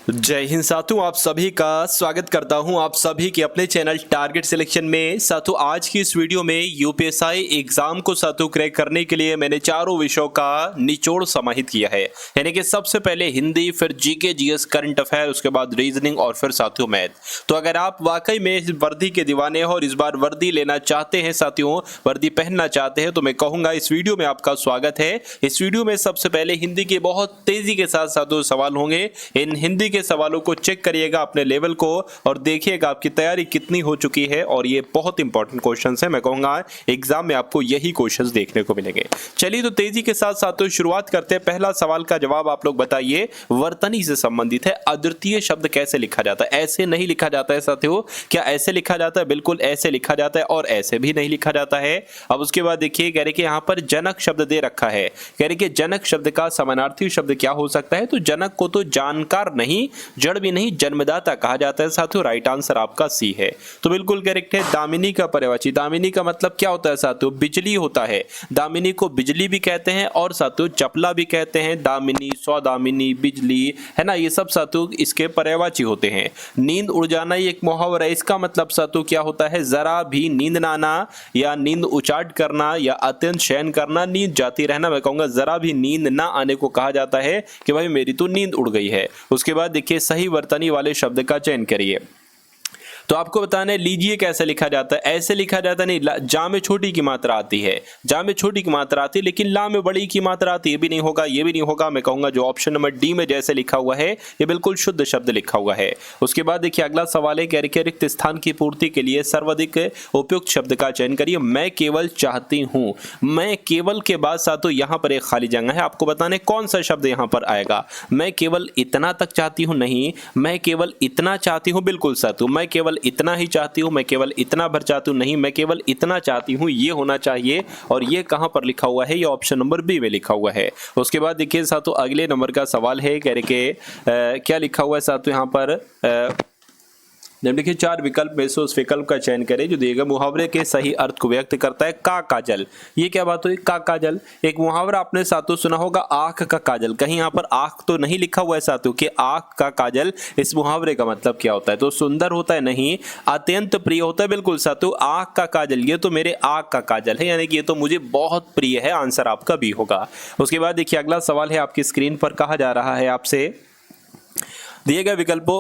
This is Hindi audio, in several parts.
जय हिंद साथियों, आप सभी का स्वागत करता हूं आप सभी के अपने चैनल टारगेट सिलेक्शन में। साथियों, आज की इस वीडियो में यूपीएससी एग्जाम को साथियों क्रैक करने के लिए मैंने चारों विषयों का निचोड़ समाहित किया है। यानी कि सबसे पहले हिंदी, फिर जीके जीएस करंट अफेयर, उसके बाद रीजनिंग और फिर साथियों मैथ। तो अगर आप वाकई में इस वर्दी के दीवाने हो और इस बार वर्दी लेना चाहते हैं साथियों, वर्दी पहनना चाहते हैं, तो मैं कहूंगा इस वीडियो में आपका स्वागत है। इस वीडियो में सबसे पहले हिंदी के बहुत तेजी के साथ साथियों सवाल होंगे। इन हिंदी के सवालों को चेक करिएगा अपने लेवल को और देखिएगा आपकी तैयारी कितनी हो चुकी है। और ये बहुत इंपॉर्टेंट क्वेश्चंस है, मैं कहूंगा एग्जाम में आपको यही क्वेश्चंस देखने को मिलेंगे। चलिए तो तेजी के साथ साथियों शुरुआत करते हैं। पहला सवाल का जवाब आप लोग बताइए, वर्तनी से संबंधित है। अद्वितीय शब्द कैसे लिखा जाता है? ऐसे नहीं लिखा जाता है साथियों। क्या ऐसे लिखा जाता है? बिल्कुल ऐसे लिखा जाता है और ऐसे भी नहीं लिखा जाता है। अब उसके बाद देखिए, कह रहे कि यहाँ पर जनक शब्द दे रखा है। कह रहे कि जनक शब्द का समानार्थी शब्द क्या हो सकता है? तो जनक को तो जानकार नहीं, जड़ भी नहीं, जन्मदाता कहा जाता है साथियों। राइट आंसर आपका सी है, तो बिल्कुल करेक्ट है। दामिनी का पर्यायवाची, दामिनी का मतलब क्या होता है साथियों? बिजली होता है। दामिनी को बिजली भी कहते हैं और साथियों चपला भी कहते हैं। दामिनी, सौदामिनी, बिजली, है ना, ये सब साथियों इसके पर्यायवाची होते हैं। नींद उड़ जाना ये एक मुहावरा है। इसका मतलब साथियों क्या होता है? जरा भी नींद ना आना या नींद उचाट करना या अत्यंत शयन करना, नींद जाती रहना। मैं कहूंगा जरा भी नींद ना आने को कहा जाता है कि भाई मेरी तो नींद उड़ गई है। उसके बाद देखिए, सही वर्तनी वाले शब्द का चयन करिए। तो आपको बताना है, लीजिए कैसे लिखा जाता है। ऐसे लिखा जाता नहीं, जा में छोटी की मात्रा आती है, जा में छोटी की मात्रा आती है, लेकिन ला में बड़ी की मात्रा आती है। ये भी नहीं होगा, ये भी नहीं होगा। मैं कहूंगा जो ऑप्शन नंबर डी में जैसे लिखा हुआ है ये बिल्कुल शुद्ध शब्द लिखा हुआ है। उसके बाद देखिए अगला सवाल है, कह रहे रिक्त स्थान की पूर्ति के लिए सर्वाधिक उपयुक्त शब्द का चयन करिए। मैं केवल चाहती हूँ। मैं केवल के बाद साथियों यहाँ पर एक खाली जगह है। आपको बताने कौन सा शब्द यहाँ पर आएगा। मैं केवल इतना तक चाहती हूँ नहीं, मैं केवल इतना चाहती हूँ, बिल्कुल साथियों मैं केवल इतना ही चाहती हूं, मैं केवल इतना भर चाहती हूं नहीं, मैं केवल इतना चाहती हूं, ये होना चाहिए। और ये कहां पर लिखा हुआ है? ये ऑप्शन नंबर बी में लिखा हुआ है। उसके बाद देखिए साथियों अगले नंबर का सवाल है, कह रहे कि क्या लिखा हुआ है साथियों यहाँ पर? जब देखिए चार विकल्प में से उस विकल्प का चयन करें जो दिए गए मुहावरे के सही अर्थ को व्यक्त करता है। का काजल, ये क्या बात हुई? का काजल एक मुहावरा आपने साथियों सुना होगा, आंख का काजल। कहीं यहाँ पर आंख तो नहीं लिखा हुआ है साथियों कि आंख का काजल। इस मुहावरे का मतलब क्या होता है? तो सुंदर होता है नहीं, अत्यंत प्रिय होता है। बिल्कुल साथियों, आंख का काजल, ये तो मेरे आंख का काजल है, यानी कि ये तो मुझे बहुत प्रिय है। आंसर आपका बी होगा। उसके बाद देखिए अगला सवाल है आपकी स्क्रीन पर, कहा जा रहा है आपसे, दिए गए विकल्पों,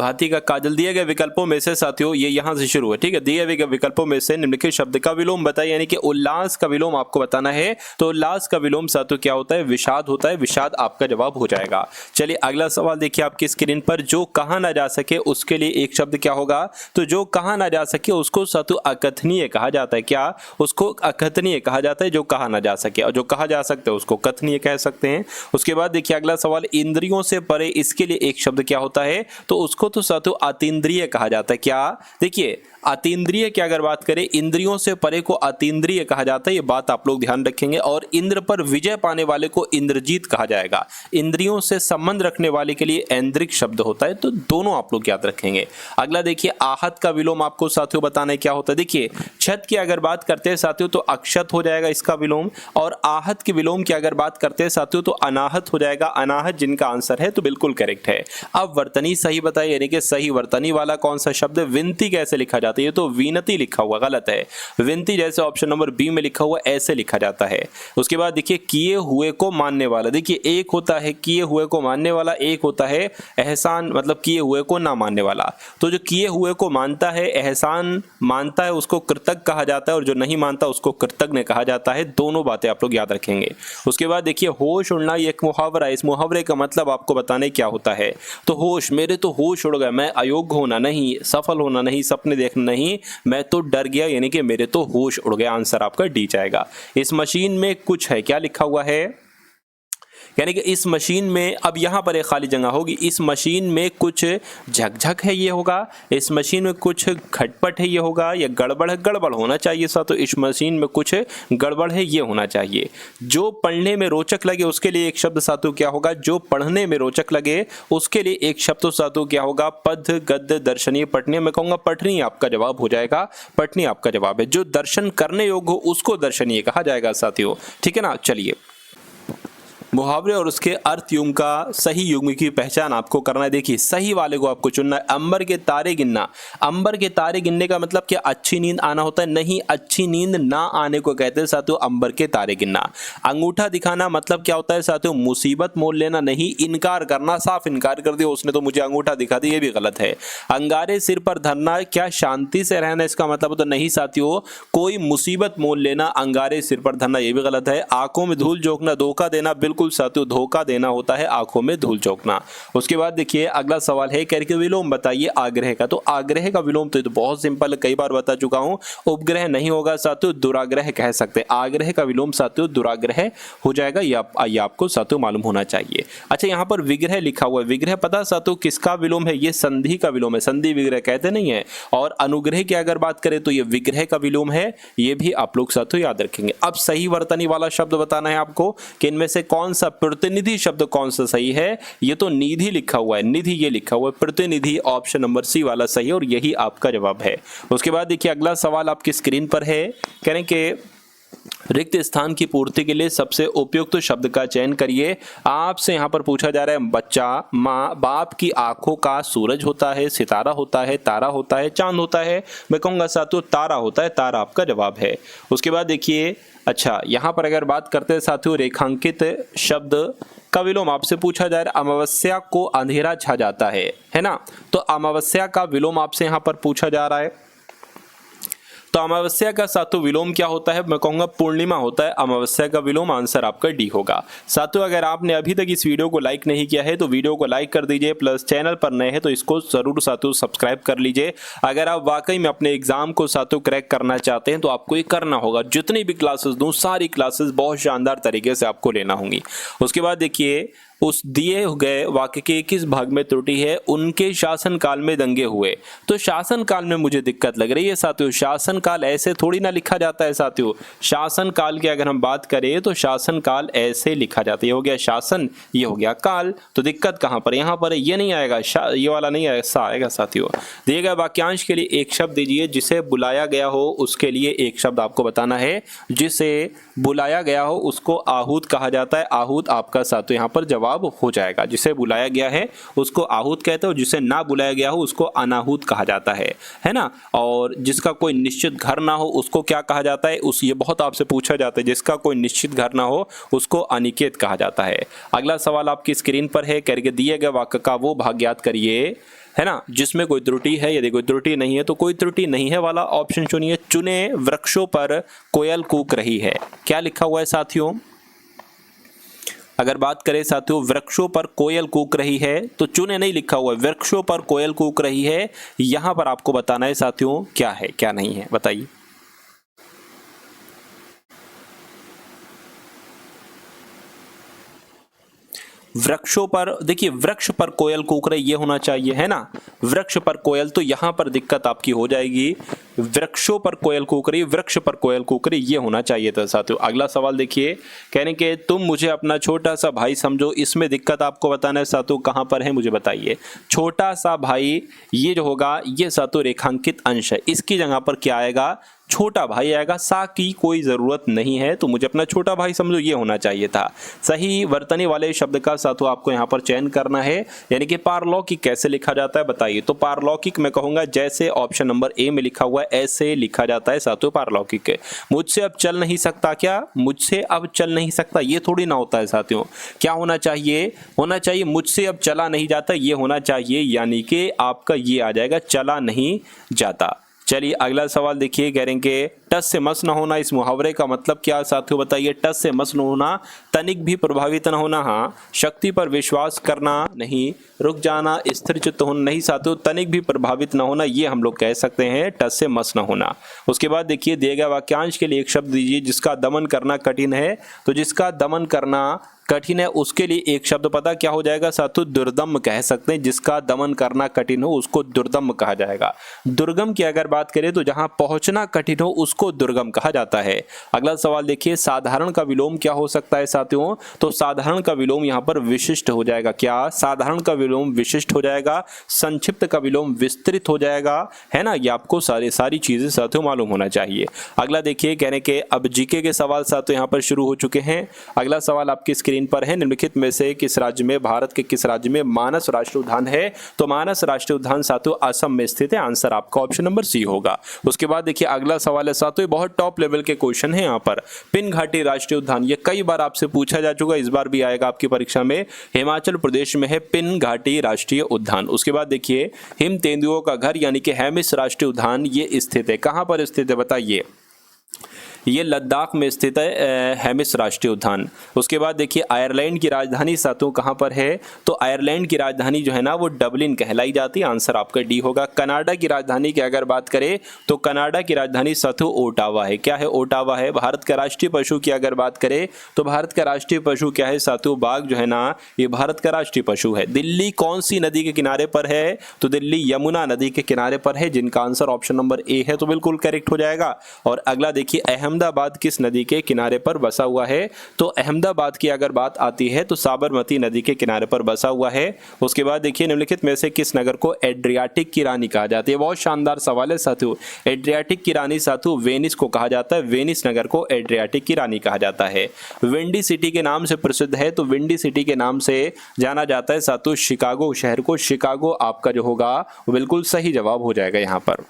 हाथी का काजल, दिए गए विकल्पों में से साथियों ये यहां से शुरू है, ठीक है। दिए गए विकल्पों में से निम्नलिखित शब्द का विलोम बताइए, यानी कि उल्लास का विलोम आपको बताना है। तो उल्लास का विलोम साथियों क्या होता है? विषाद होता है। विषाद आपका जवाब हो जाएगा। चलिए अगला सवाल देखिए आपकी स्क्रीन पर, जो कहा ना जा सके उसके लिए एक शब्द क्या होगा? तो जो कहा ना जा सके उसको साथियों अकथनीय कहा जाता है। क्या? उसको अकथनीय कहा जाता है जो कहा ना जा सके, और जो कहा जा सकता है उसको कथनीय कह सकते हैं। उसके बाद देखिए अगला सवाल, इंद्रियों से परे, इसके लिए एक शब्द क्या होता है? तो उसको तो साथियों अतीन्द्रिय कहा जाता है। क्या? देखिए अतीन्द्रिय की अगर बात करें, इंद्रियों से परे को अतीन्द्रिय कहा जाता है। ये बात आप लोग ध्यान रखेंगे। और इंद्र पर विजय पाने वाले को इंद्रजीत कहा जाएगा। इंद्रियों से संबंध रखने वाले के लिए ऐन्द्रिक शब्द होता है। तो दोनों आप लोग याद रखेंगे। अगला देखिए, आहत का विलोम आपको साथियों बताना है क्या होता है। देखिए छत की अगर बात करते हैं साथियों तो अक्षत हो जाएगा इसका विलोम, और आहत के विलोम की अगर बात करते हैं साथियों तो अनाहत हो जाएगा। अनाहत जिनका आंसर है तो बिल्कुल करेक्ट है। अब वर्तनी सही बताइए, यानी कि सही वर्तनी वाला कौन सा शब्द? विनती कैसे लिखा जाता है? ये तो विनती लिखा हुआ, गलत है। विनती जैसे ऑप्शन नंबर बी में लिखा हुआ ऐसे लिखा जाता है। उसके बाद देखिए, किए हुए को मानने वाला। देखिए एक होता है किए हुए को मानने वाला, एक होता है एहसान, मतलब किए हुए को ना मानने वाला। तो जो किए हुए को मानता है, एहसान मानता है, उसको कृतज्ञ कहा जाता है, और जो नहीं मानता उसको कृतज्ञ कहा जाता है। दोनों बातें आप लोग याद रखेंगे। उसके बाद देखिए, होश उड़ना ये एक मुहावरा है। इस मुहावरे का मतलब आपको बताने क्या होता है? तो होश, मेरे तो होश उड़ गए, मैं अयोग्य होना नहीं, सफल होना नहीं, सपने देखना नहीं, मैं तो डर गया, यानी कि मेरे तो होश उड़ गया। आंसर आपका डी जाएगा। इस मशीन में कुछ है, क्या लिखा हुआ है? यानी कि इस मशीन में, अब यहाँ पर एक खाली जगह होगी, इस मशीन में कुछ झकझक है, ये होगा। इस मशीन में कुछ खटपट है, ये होगा। या गड़बड़ है, गड़बड़ होना चाहिए सा, तो इस मशीन में कुछ गड़बड़ है, ये होना चाहिए। जो पढ़ने में रोचक लगे उसके लिए एक शब्द सातु क्या होगा? जो पढ़ने में रोचक लगे उसके लिए एक शब्द सातु क्या होगा? पद्य, गद्य, दर्शनीय, पठनीय। मैं कहूँगा पठनीय आपका जवाब हो जाएगा। पठनीय आपका जवाब है। जो दर्शन करने योग्य हो उसको दर्शनीय कहा जाएगा साथियों, ठीक है ना। चलिए मुहावरे और उसके अर्थ युग्म का सही युग्म की पहचान आपको करना है। देखिए सही वाले को आपको चुनना है। अंबर के तारे गिनना, अंबर के तारे गिनने का मतलब क्या अच्छी नींद आना होता है? नहीं, अच्छी नींद ना आने को कहते हैं साथियों अंबर के तारे गिनना। अंगूठा दिखाना मतलब क्या होता है साथियों? मुसीबत मोल लेना, नहीं इनकार करना, साफ इनकार कर दिया उसने तो मुझे अंगूठा दिखा दिया, ये भी गलत है। अंगारे सिर पर धरना क्या शांति से रहना इसका मतलब तो नहीं साथियों, कोई मुसीबत मोल लेना, अंगारे सिर पर धरना, ये भी गलत है। आंखों में धूल झोंकना, धोखा देना, बिल्कुल साथियों धोखा देना होता है आंखों में धूल झोंकना। उसके बाद देखिए अगला सवाल है करके विलोम बताइए आग्रह का। तो आग्रह का विलोम तो बहुत सिंपल, कई बार बता चुका हूं। उपग्रह नहीं होगा साथियों, दुराग्रह कह सकते हैं। आग्रह का विलोम साथियों दुराग्रह हो जाएगा, ये आपको साथियों मालूम होना चाहिए। अच्छा यहाँ पर विग्रह लिखा हुआ है, विग्रह पता साथियों किसका विलोम है? ये संधि का विलोम है, संधि विग्रह कहते नहीं है। और अनुग्रह की अगर बात करें तो ये विग्रह का विलोम है, ये भी आप लोग साथियों याद रखेंगे। अब सही वर्तनी वाला शब्द बताना है आपको कि इनमें से कौन सा प्रतिनिधि शब्द कौन सा सही है। ये तो निधि लिखा हुआ है, निधि ये लिखा हुआ है, प्रतिनिधि ऑप्शन नंबर सी वाला सही है और यही आपका जवाब है। उसके बाद देखिए अगला सवाल आपकी स्क्रीन पर है, कह रहे कि रिक्त स्थान की पूर्ति के लिए सबसे उपयुक्त शब्द का चयन करिए। आपसे यहाँ पर पूछा जा रहा है बच्चा, माँ बाप की आंखों का सूरज होता है, सितारा होता है, तारा होता है, चांद होता है। मैं कहूँगा साथियों तारा होता है, तारा आपका जवाब है। उसके बाद देखिए अच्छा यहाँ पर अगर बात करते हैं साथियों रेखांकित शब्द का विलोम आपसे पूछा जा रहा है। अमावस्या को अंधेरा छा जाता है ना, तो अमावस्या का विलोम आपसे यहाँ पर पूछा जा रहा है। तो अमावस्या का साथियों विलोम क्या होता है? मैं कहूंगा पूर्णिमा होता है अमावस्या का विलोम। आंसर आपका डी होगा। साथियों अगर आपने अभी तक इस वीडियो को लाइक नहीं किया है तो वीडियो को लाइक कर दीजिए, प्लस चैनल पर नए हैं तो इसको जरूर साथियों सब्सक्राइब कर लीजिए। अगर आप वाकई में अपने एग्जाम को साथियों क्रैक करना चाहते हैं तो आपको ये करना होगा, जितनी भी क्लासेस दूं सारी क्लासेस बहुत शानदार तरीके से आपको लेना होंगी। उसके बाद देखिए उस दिए गए वाक्य के किस भाग में त्रुटि है? उनके शासनकाल में दंगे हुए। तो शासनकाल में मुझे दिक्कत लग रही है साथियों, शासनकाल ऐसे थोड़ी ना लिखा जाता है साथियों। शासनकाल की अगर हम बात करें तो शासनकाल ऐसे लिखा जाता है, ये हो गया शासन, ये हो गया काल। तो दिक्कत कहाँ पर? यहाँ पर ये नहीं आएगा, ये वाला नहीं आएगा, सा आएगा साथियों। दिए गए वाक्यांश के लिए एक शब्द दीजिए जिसे बुलाया गया हो, उसके लिए एक शब्द आपको बताना है। जिसे बुलाया गया हो उसको आहूत कहा जाता है, आहूत आपका साथियों यहाँ पर जवाब हो जाएगा। जिसे बुलाया गया है उसको आहूत कहते हैं और जिसे ना बुलाया गया हो उसको अनाहूत कहा जाता है ना। और जिसका कोई निश्चित घर ना हो उसको क्या कहा जाता है? ये बहुत आपसे पूछा जाता है, जिसका कोई निश्चित घर ना हो उसको अनिकेत कहा जाता है। अगला सवाल आपकी स्क्रीन पर है, करके दिए गए वाक्य का वो भाग याद करिए, है ना, जिसमें कोई त्रुटि है। यदि कोई त्रुटि नहीं है तो कोई त्रुटि नहीं है वाला ऑप्शन चुनिए। चुने वृक्षों पर कोयल कूक रही है, क्या लिखा हुआ है साथियों? अगर बात करें साथियों वृक्षों पर कोयल कूक रही है तो चुने नहीं लिखा हुआ है, वृक्षों पर कोयल कूक रही है। यहां पर आपको बताना है साथियों क्या है क्या नहीं है, बताइए। वृक्षों पर, देखिए वृक्ष पर कोयल कूक रही ये होना चाहिए, है ना, वृक्ष पर कोयल। तो यहां पर दिक्कत आपकी हो जाएगी, वृक्षों पर कोयल कूक रही, वृक्ष पर कोयल कूक रही ये होना चाहिए था साथियों। अगला सवाल देखिए, कहने के तुम मुझे अपना छोटा सा भाई समझो। इसमें दिक्कत आपको बताना है साथियों कहां पर है मुझे बताइए। छोटा सा भाई ये जो होगा ये साथियों रेखांकित अंश है, इसकी जगह पर क्या आएगा? छोटा भाई आएगा। सा की कोई जरूरत नहीं है तो मुझे अपना छोटा भाई समझो ये होना चाहिए था। सही वर्तनी वाले शब्द का साथियों आपको यहाँ पर चयन करना है, यानी कि पारलौकिक कैसे लिखा जाता है बताइए। तो पारलौकिक मैं कहूंगा जैसे ऑप्शन नंबर ए में लिखा हुआ है ऐसे लिखा जाता है साथियों पारलौकिक। मुझसे अब चल नहीं सकता, क्या मुझसे अब चल नहीं सकता ये थोड़ी ना होता है साथियों। क्या होना चाहिए? होना चाहिए मुझसे अब चला नहीं जाता, ये होना चाहिए, यानी कि आपका ये आ जाएगा चला नहीं जाता। चलिए अगला सवाल देखिए, कह रहे हैं कि टस से मस न होना, इस मुहावरे का मतलब क्या साथियों बताइए। टस से मस न होना, तनिक भी प्रभावित न होना, हाँ, शक्ति पर विश्वास करना नहीं, रुक जाना, स्थिर चित्त होना नहीं साथियों, तनिक भी प्रभावित न होना ये हम लोग कह सकते हैं टस से मस न होना। उसके बाद देखिए दिए गए वाक्यांश के लिए एक शब्द दीजिए जिसका दमन करना कठिन है। तो जिसका दमन करना कठिन है उसके लिए एक शब्द पता क्या हो जाएगा साथियों? दुर्दम कह सकते हैं। जिसका दमन करना कठिन हो उसको दुर्दम कहा जाएगा। दुर्गम की अगर बात करें तो जहां पहुंचना कठिन हो उसको दुर्गम कहा जाता है। अगला सवाल देखिए, साधारण का विलोम क्या हो सकता है साथियों? तो साधारण का विलोम यहाँ पर विशिष्ट हो जाएगा। क्या? साधारण का विलोम विशिष्ट हो जाएगा, संक्षिप्त का विलोम विस्तृत हो जाएगा, है ना। ये आपको सारी चीजें साथियों मालूम होना चाहिए। अगला देखिए, कहने के अब जीके के सवाल साथियों यहाँ पर शुरू हो चुके हैं। अगला सवाल आपकी स्क्रीन स्क्रीन पर है, निम्नलिखित में से किस राज्य में, भारत के किस राज्य में मानस राष्ट्रीय उद्यान है? तो मानस राष्ट्रीय उद्यान साथियों असम में स्थित है। आंसर आपका ऑप्शन नंबर सी होगा। उसके बाद देखिए अगला सवाल है साथियों, बहुत टॉप लेवल के क्वेश्चन है यहाँ पर। पिन घाटी राष्ट्रीय उद्यान, ये कई बार आपसे पूछा जा चुका, इस बार भी आएगा आपकी परीक्षा में। हिमाचल प्रदेश में है पिन घाटी राष्ट्रीय उद्यान। उसके बाद देखिए हिम तेंदुओं का घर यानी कि हेमिस राष्ट्रीय उद्यान ये स्थित है, कहां पर स्थित है बताइए? ये लद्दाख में स्थित है हेमिस राष्ट्रीय उद्यान। उसके बाद देखिए आयरलैंड की राजधानी साथियों कहां पर है? तो आयरलैंड की राजधानी जो है ना वो डबलिन कहलाई जाती है। आंसर आपका डी होगा। कनाडा की राजधानी की अगर बात करें तो कनाडा की राजधानी साथियों ओटावा है। क्या है? ओटावा है। भारत का राष्ट्रीय पशु की अगर बात करें तो भारत का राष्ट्रीय पशु क्या है साथियों? बाघ जो है ना ये भारत का राष्ट्रीय पशु है। दिल्ली कौन सी नदी के किनारे पर है? तो दिल्ली यमुना नदी के किनारे पर है, जिनका आंसर ऑप्शन नंबर ए है, तो बिल्कुल करेक्ट हो जाएगा। और अगला देखिए अहमदाबाद किस नदी के किनारे पर बसा हुआ है? तो अहमदाबाद की अगर बात आती है तो साबरमती नदी के किनारे पर बसा हुआ है। उसके बाद देखिए निम्नलिखित में से किस नगर को एड्रियाटिक की रानी कहा जाता है? बहुत शानदार सवाल है साथियों। एड्रियाटिक की रानी साथियों वेनिस को कहा जाता है। वेनिस नगर को एड्रियाटिक की रानी कहा जाता है। विंडी सिटी के नाम से प्रसिद्ध है, तो विंडी सिटी के नाम से जाना जाता है साथियों शिकागो शहर को। शिकागो आपका जो होगा वो बिल्कुल सही जवाब हो जाएगा यहाँ पर।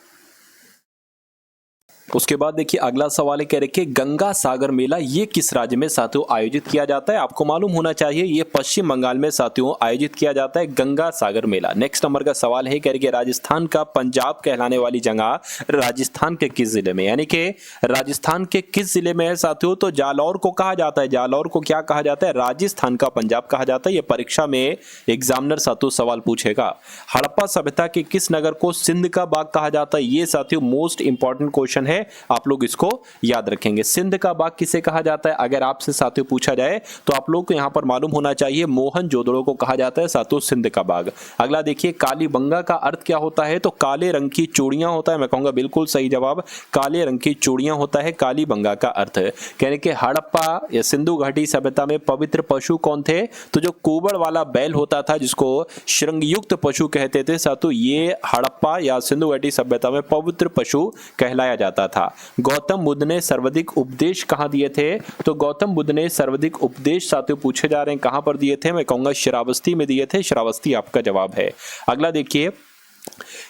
उसके बाद देखिए अगला सवाल है, कह रहे कि गंगा सागर मेला ये किस राज्य में साथियों आयोजित किया जाता है? आपको मालूम होना चाहिए ये पश्चिम बंगाल में साथियों आयोजित किया जाता है गंगा सागर मेला। नेक्स्ट नंबर का सवाल है, कह रहे कि राजस्थान का पंजाब कहलाने वाली जगह राजस्थान के किस जिले में, यानी कि राजस्थान के किस जिले में है साथियों? तो जालौर को कहा जाता है। जालौर को क्या कहा जाता है? राजस्थान का पंजाब कहा जाता है। ये परीक्षा में एग्जामिनर साथियों सवाल पूछेगा। हड़प्पा सभ्यता के किस नगर को सिंध का बाग कहा जाता है? ये साथियों मोस्ट इंपॉर्टेंट क्वेश्चन है, आप लोग इसको याद रखेंगे। सिंध का बाग किसे कहा जाता है? अगर आपसे साथियों पूछा जाए तो आप लोग को यहां पर मालूम होना चाहिए मोहनजोदड़ो को कहा जाता है साथियों सिंध का बाग। अगला देखिए कालीबंगा का अर्थ क्या होता है? तो काले रंग की चूड़ियां होता है। मैं कहूंगा बिल्कुल सही जवाब, काले रंग की चूड़ियां होता है कालीबंगा का अर्थ। कहने के हड़प्पा या सिंधु घाटी सभ्यता में पवित्र पशु कौन थे? तो जो कुबड़ वाला बैल होता था जिसको श्रृंगयुक्त पशु कहते थे साथियों, ये हड़प्पा या सिंधु घाटी सभ्यता में पवित्र पशु कहलाया जाता था। गौतम बुद्ध ने सर्वाधिक उपदेश कहां दिए थे? तो गौतम बुद्ध ने सर्वाधिक उपदेश साथियों पूछे जा रहे हैं कहां पर दिए थे? मैं कहूंगा श्रावस्ती में दिए थे। श्रावस्ती आपका जवाब है। अगला देखिए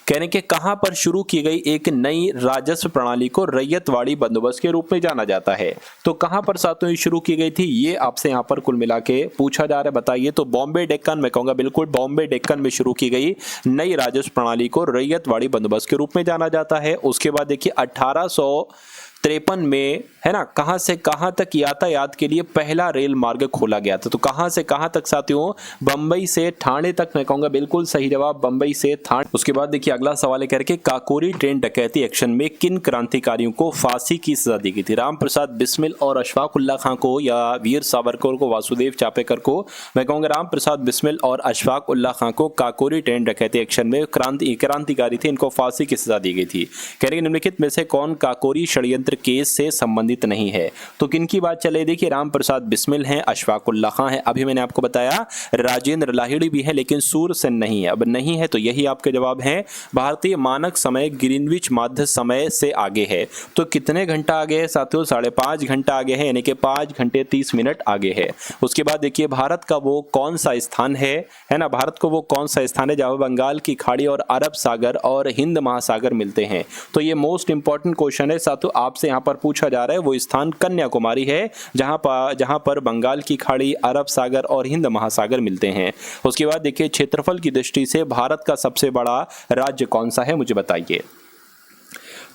कहने के कहां पर शुरू की गई एक नई राजस्व प्रणाली को रैयतवाड़ी बंदोबस्त के रूप में जाना जाता है? तो कहां पर साथियों शुरू की गई थी ये आपसे यहां पर कुल मिला के पूछा जा रहा है, बताइए। तो बॉम्बे डेक्कन, मैं कहूंगा बिल्कुल बॉम्बे डेक्कन में शुरू की गई नई राजस्व प्रणाली को रैयतवाड़ी बंदोबस्त के रूप में जाना जाता है। उसके बाद देखिए 1853 में है ना कहां से कहां तक यातायात के लिए पहला रेल मार्ग खोला गया था? तो कहां से कहां तक साथियों? बंबई से ठाणे तक। मैं कहूंगा बिल्कुल सही जवाब बंबई से ठाणे। उसके बाद देखिए अगला सवाल है करके काकोरी ट्रेन डकैती एक्शन में किन क्रांतिकारियों को फांसी की सजा दी गई थी? राम प्रसाद बिस्मिल और अशफाक उल्लाह खां को, या वीर सावरकर को, वासुदेव चापेकर को? मैं कहूंगा राम प्रसाद बिस्मिल और अशफाक उल्लाह खां को काकोरी ट्रेन डकैती एक्शन में क्रांतिकारी थे, इनको फांसी की सजा दी गई थी। कह रहे निम्नलिखित में से कौन काकोरी षड्यंत्र केस से संबंधित नहीं है? तो किनकी बात चले? देखिए राम प्रसाद बिस्मिल हैं, अशफाक उल्लाह खां हैं, अभी मैंने आपको बताया राजेंद्र लाहिड़ी भी है, लेकिन सूरसेन नहीं है। अब नहीं है तो यही आपके जवाब हैं। भारतीय मानक समय ग्रीनविच माध्य समय से आगे है, तो कितने घंटा आगे है साथियों? 5.5 घंटा आगे है, यानी कि 5 घंटे 30 मिनट आगे है। उसके बाद देखिए भारत का वो कौन सा स्थान है ना, भारत को वो कौन सा स्थान है जहां बंगाल की खाड़ी और अरब सागर और हिंद महासागर मिलते हैं? तो ये मोस्ट इंपॉर्टेंट क्वेश्चन है साथियों, आपसे यहां पर पूछा जा रहा है। वो स्थान कन्याकुमारी है जहां पर बंगाल की खाड़ी, अरब सागर और हिंद महासागर मिलते हैं। उसके बाद देखिए क्षेत्रफल की दृष्टि से भारत का सबसे बड़ा राज्य कौन सा है, मुझे बताइए।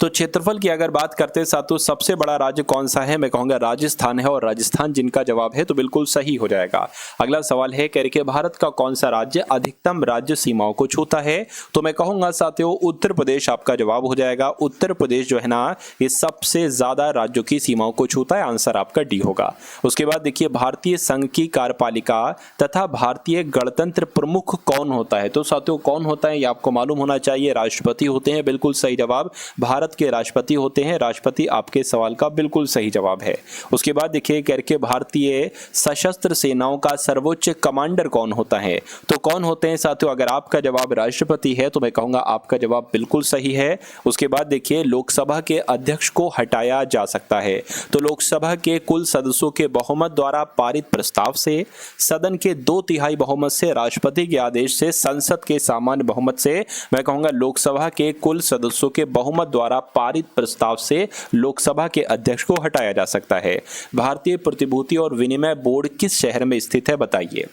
तो क्षेत्रफल की अगर बात करते हैं साथियों सबसे बड़ा राज्य कौन सा है? मैं कहूंगा राजस्थान है, और राजस्थान जिनका जवाब है तो बिल्कुल सही हो जाएगा। अगला सवाल है कह रहे कि भारत का कौन सा राज्य अधिकतम राज्य सीमाओं को छूता है? तो मैं कहूंगा साथियों उत्तर प्रदेश आपका जवाब हो जाएगा। उत्तर प्रदेश जो है ना ये सबसे ज्यादा राज्यों की सीमाओं को छूता है, आंसर आपका डी होगा। उसके बाद देखिए भारतीय संघ की कार्यपालिका तथा भारतीय गणतंत्र प्रमुख कौन होता है? तो साथियों कौन होता है ये आपको मालूम होना चाहिए। राष्ट्रपति होते हैं, बिल्कुल सही जवाब। भारत भारत के राष्ट्रपति होते हैं? राष्ट्रपति आपके सवाल का बिल्कुल सही जवाब है। उसके बाद देखिए करके भारतीय सशस्त्र सेनाओं का सर्वोच्च कमांडर कौन होता है? तो कौन होते हैं साथियों? अगर आपका जवाब राष्ट्रपति है तो मैं कहूंगा आपका जवाब बिल्कुल सही है। उसके बाद देखिए लोकसभा के अध्यक्ष को हटाया जा सकता है। तो लोकसभा के कुल सदस्यों के बहुमत द्वारा पारित प्रस्ताव से, सदन के 2/3 बहुमत से, राष्ट्रपति के आदेश से, संसद के सामान्य बहुमत से, मैं कहूंगा लोकसभा के कुल सदस्यों के बहुमत द्वारा पारित प्रस्ताव से लोकसभा के अध्यक्ष को हटाया जा सकता है। भारतीय प्रतिभूति और विनिमय बोर्ड किस शहर में स्थित है बताइए?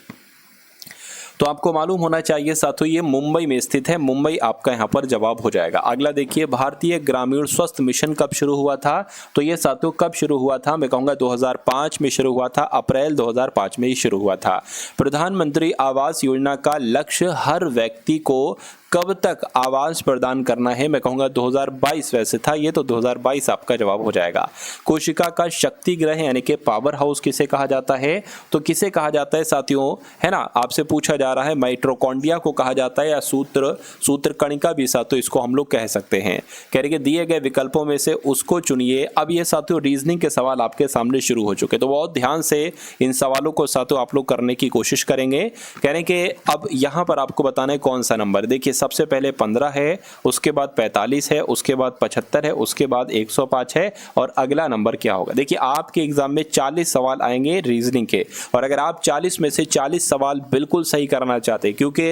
तो आपको मालूम होना चाहिए साथियों ये मुंबई में स्थित है। मुंबई आपका यहाँ पर जवाब हो जाएगा। अगला देखिए भारतीय ग्रामीण स्वास्थ्य मिशन कब शुरू हुआ था? तो ये साथियों कब शुरू हुआ था? मैं कहूँगा 2005 में शुरू हुआ था। अप्रैल 2005 में ही शुरू हुआ था। प्रधानमंत्री आवास योजना का लक्ष्य हर व्यक्ति को कब तक आवास प्रदान करना है? मैं कहूँगा 2022 वैसे था ये, तो 2022 आपका जवाब हो जाएगा। कोशिका का शक्ति ग्रह यानी कि पावर हाउस किसे कहा जाता है? तो किसे कहा जाता है साथियों, है ना, आपसे पूछा जा रहा है। माइटोकॉन्ड्रिया को कहा जाता है या सूत्र कणिका भी साथियों इसको हम लोग कह सकते हैं। कह रहे कि दिए गए विकल्पों में से उसको चुनिए। अब ये साथियों रीजनिंग के सवाल आपके सामने शुरू हो चुके, तो बहुत ध्यान से इन सवालों को साथियों आप लोग करने की कोशिश करेंगे। कह रहे कि अब यहाँ पर आपको बताना है कौन सा नंबर। देखिए सबसे पहले 15 है, उसके बाद 45 है, उसके बाद 75 है, उसके बाद 105 है, और अगला नंबर क्या होगा? देखिए आपके एग्जाम में 40 सवाल आएंगे रीजनिंग के, और अगर आप 40 में से 40 सवाल बिल्कुल सही करना चाहते हैं, क्योंकि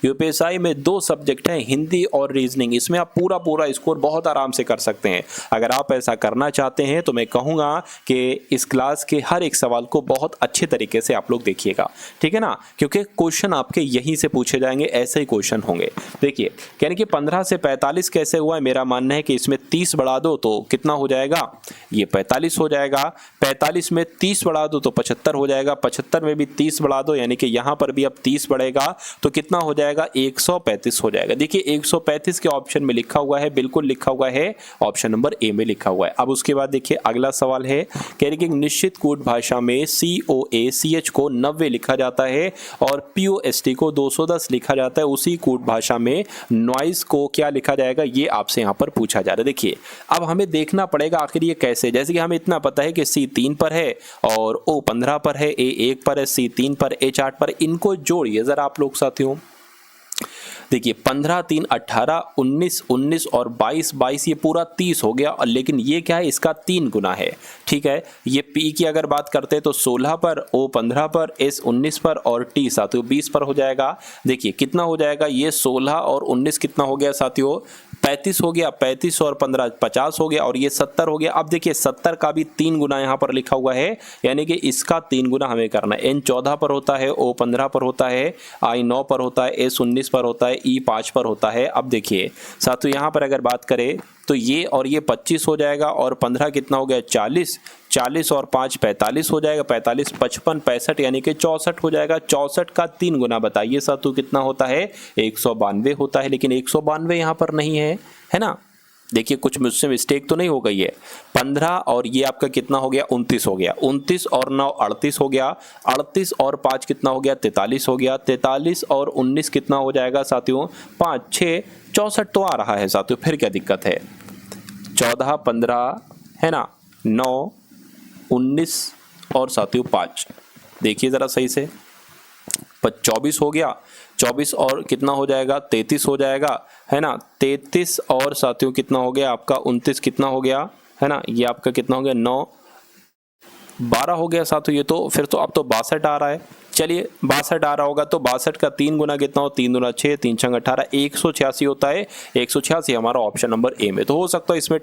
यूपीएससी में 2 सब्जेक्ट हैं, हिंदी और रीजनिंग, इसमें आप पूरा स्कोर बहुत आराम से कर सकते हैं। अगर आप ऐसा करना चाहते हैं तो मैं कहूँगा कि इस क्लास के हर एक सवाल को बहुत अच्छे तरीके से आप लोग देखिएगा, ठीक है ना, क्योंकि क्वेश्चन आपके यहीं से पूछे जाएंगे, ऐसे ही क्वेश्चन होंगे। देखिए यानी कि 15 से 45 कैसे हुआ है? मेरा मानना है कि इसमें 30 बढ़ा दो तो कितना हो जाएगा? ये 45 हो जाएगा। 45 में 30 बढ़ा दो तो 75 हो जाएगा। 75 में भी 30 बढ़ा दो यानी कि यहां पर भी अब 30 बढ़ेगा तो कितना हो जाएगा? 135 हो जाएगा। देखिए 135 के ऑप्शन में लिखा हुआ है, बिल्कुल लिखा हुआ है, ऑप्शन नंबर ए में लिखा हुआ है। अब उसके बाद देखिए अगला सवाल है, कह रहे कि निश्चित कूट भाषा में COACH को 90 लिखा जाता है और POST को 210 लिखा जाता है। उसी कूट भाषा में नॉइज को क्या लिखा जाएगा? ये आपसे यहाँ पर पूछा जा रहा है। देखिए अब हमें देखना पड़ेगा आखिर ये कैसे, जैसे कि हमें इतना पता है कि C 3 पर है और O 15 पर है, A 1 पर है, C 3 पर, H 8 पर, इनको जोड़िए जरा आप लोग साथियों। देखिए 15 3 18 19 19 और 22 22 ये पूरा 30 हो गया, और लेकिन ये क्या है? इसका 3 गुना है, ठीक है। ये P की अगर बात करते हैं तो 16 पर, O 15 पर, S 19 पर और T साथियों 20 पर हो जाएगा। देखिए कितना हो जाएगा? ये 16 और 19 कितना हो गया साथियों? 35 हो गया। 35 और 15 50 हो गया, और ये 70 हो गया। अब देखिए 70 का भी 3 गुना यहाँ पर लिखा हुआ है, यानी कि इसका 3 गुना हमें करना है। N 14 पर होता है, O 15 पर होता है, I 9 पर होता है, S 19 पर होता है, E 5 पर होता है। अब देखिए साथियों यहाँ पर अगर बात करें तो ये और ये 25 हो जाएगा, और 15 कितना हो गया? 40, 40 और 5 45 हो जाएगा, 45 55 65 यानी कि 64 हो जाएगा। 64 का 3 गुना बताइए साथियों कितना होता है? 192 होता है, लेकिन 192 यहाँ पर नहीं है ना। देखिए कुछ मुझसे मिस्टेक तो नहीं हो गई है। 15 और ये आपका कितना हो गया? 29 हो गया। 29 और 9 38 हो गया। 38 और 5 कितना हो गया? 43 हो गया। 43 और 19 कितना हो जाएगा साथियों? 5 6 64 तो आ रहा है साथियों, फिर क्या दिक्कत है? 14 15 है ना, 9 19 और साथियों 5, देखिए जरा सही से, 24 हो गया। 24 और कितना हो जाएगा? 33 हो जाएगा, है ना। 33 और साथियों कितना हो गया आपका? 29 कितना हो गया, है ना। ये आपका कितना हो गया? 9 12 हो गया साथियों। ये तो फिर तो अब तो 62 आ रहा है। चलिए 62 आ रहा होगा तो 62 का 3 गुना कितना हो? 3 गुना 6, 3 छंग 18, 186 होता है। 186 हमारा ऑप्शन नंबर ए में। तो हो सकता है इसमें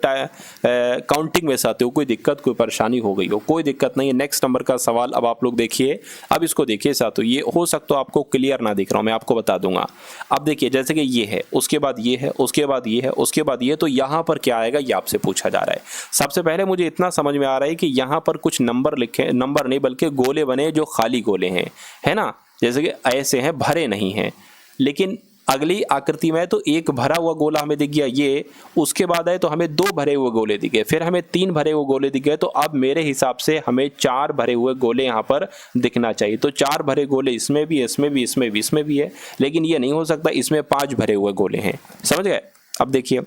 काउंटिंग में साथियों कोई दिक्कत, कोई परेशानी हो गई हो, कोई दिक्कत नहीं है। नेक्स्ट नंबर का सवाल अब आप लोग देखिए। अब इसको देखिए साथियों, ये हो सकता है आपको क्लियर ना दिख रहा हूँ, मैं आपको बता दूंगा। अब देखिए जैसे कि ये है, उसके बाद ये है, उसके बाद ये है, उसके बाद ये, तो यहाँ पर क्या आएगा ये आपसे पूछा जा रहा है। सबसे पहले मुझे इतना समझ में आ रहा है कि यहाँ पर कुछ नंबर लिखे, नंबर नहीं बल्कि गोले बने जो खाली गोले हैं, है ना। जैसे कि ऐसे हैं, भरे नहीं हैं। लेकिन अगली आकृति में तो एक भरा हुआ गोला हमें दिख गया ये, उसके बाद है तो हमें 2 भरे हुए गोले दिख गए, फिर हमें 3 भरे हुए गोले दिख गए। तो अब मेरे हिसाब से हमें 4 भरे हुए गोले यहाँ पर दिखना चाहिए। तो 4 भरे गोले इसमें भी, इसमें भी, इसमें भी, इसमें भी है, लेकिन ये नहीं हो सकता, इसमें 5 भरे हुए गोले हैं, समझ गए। अब देखिए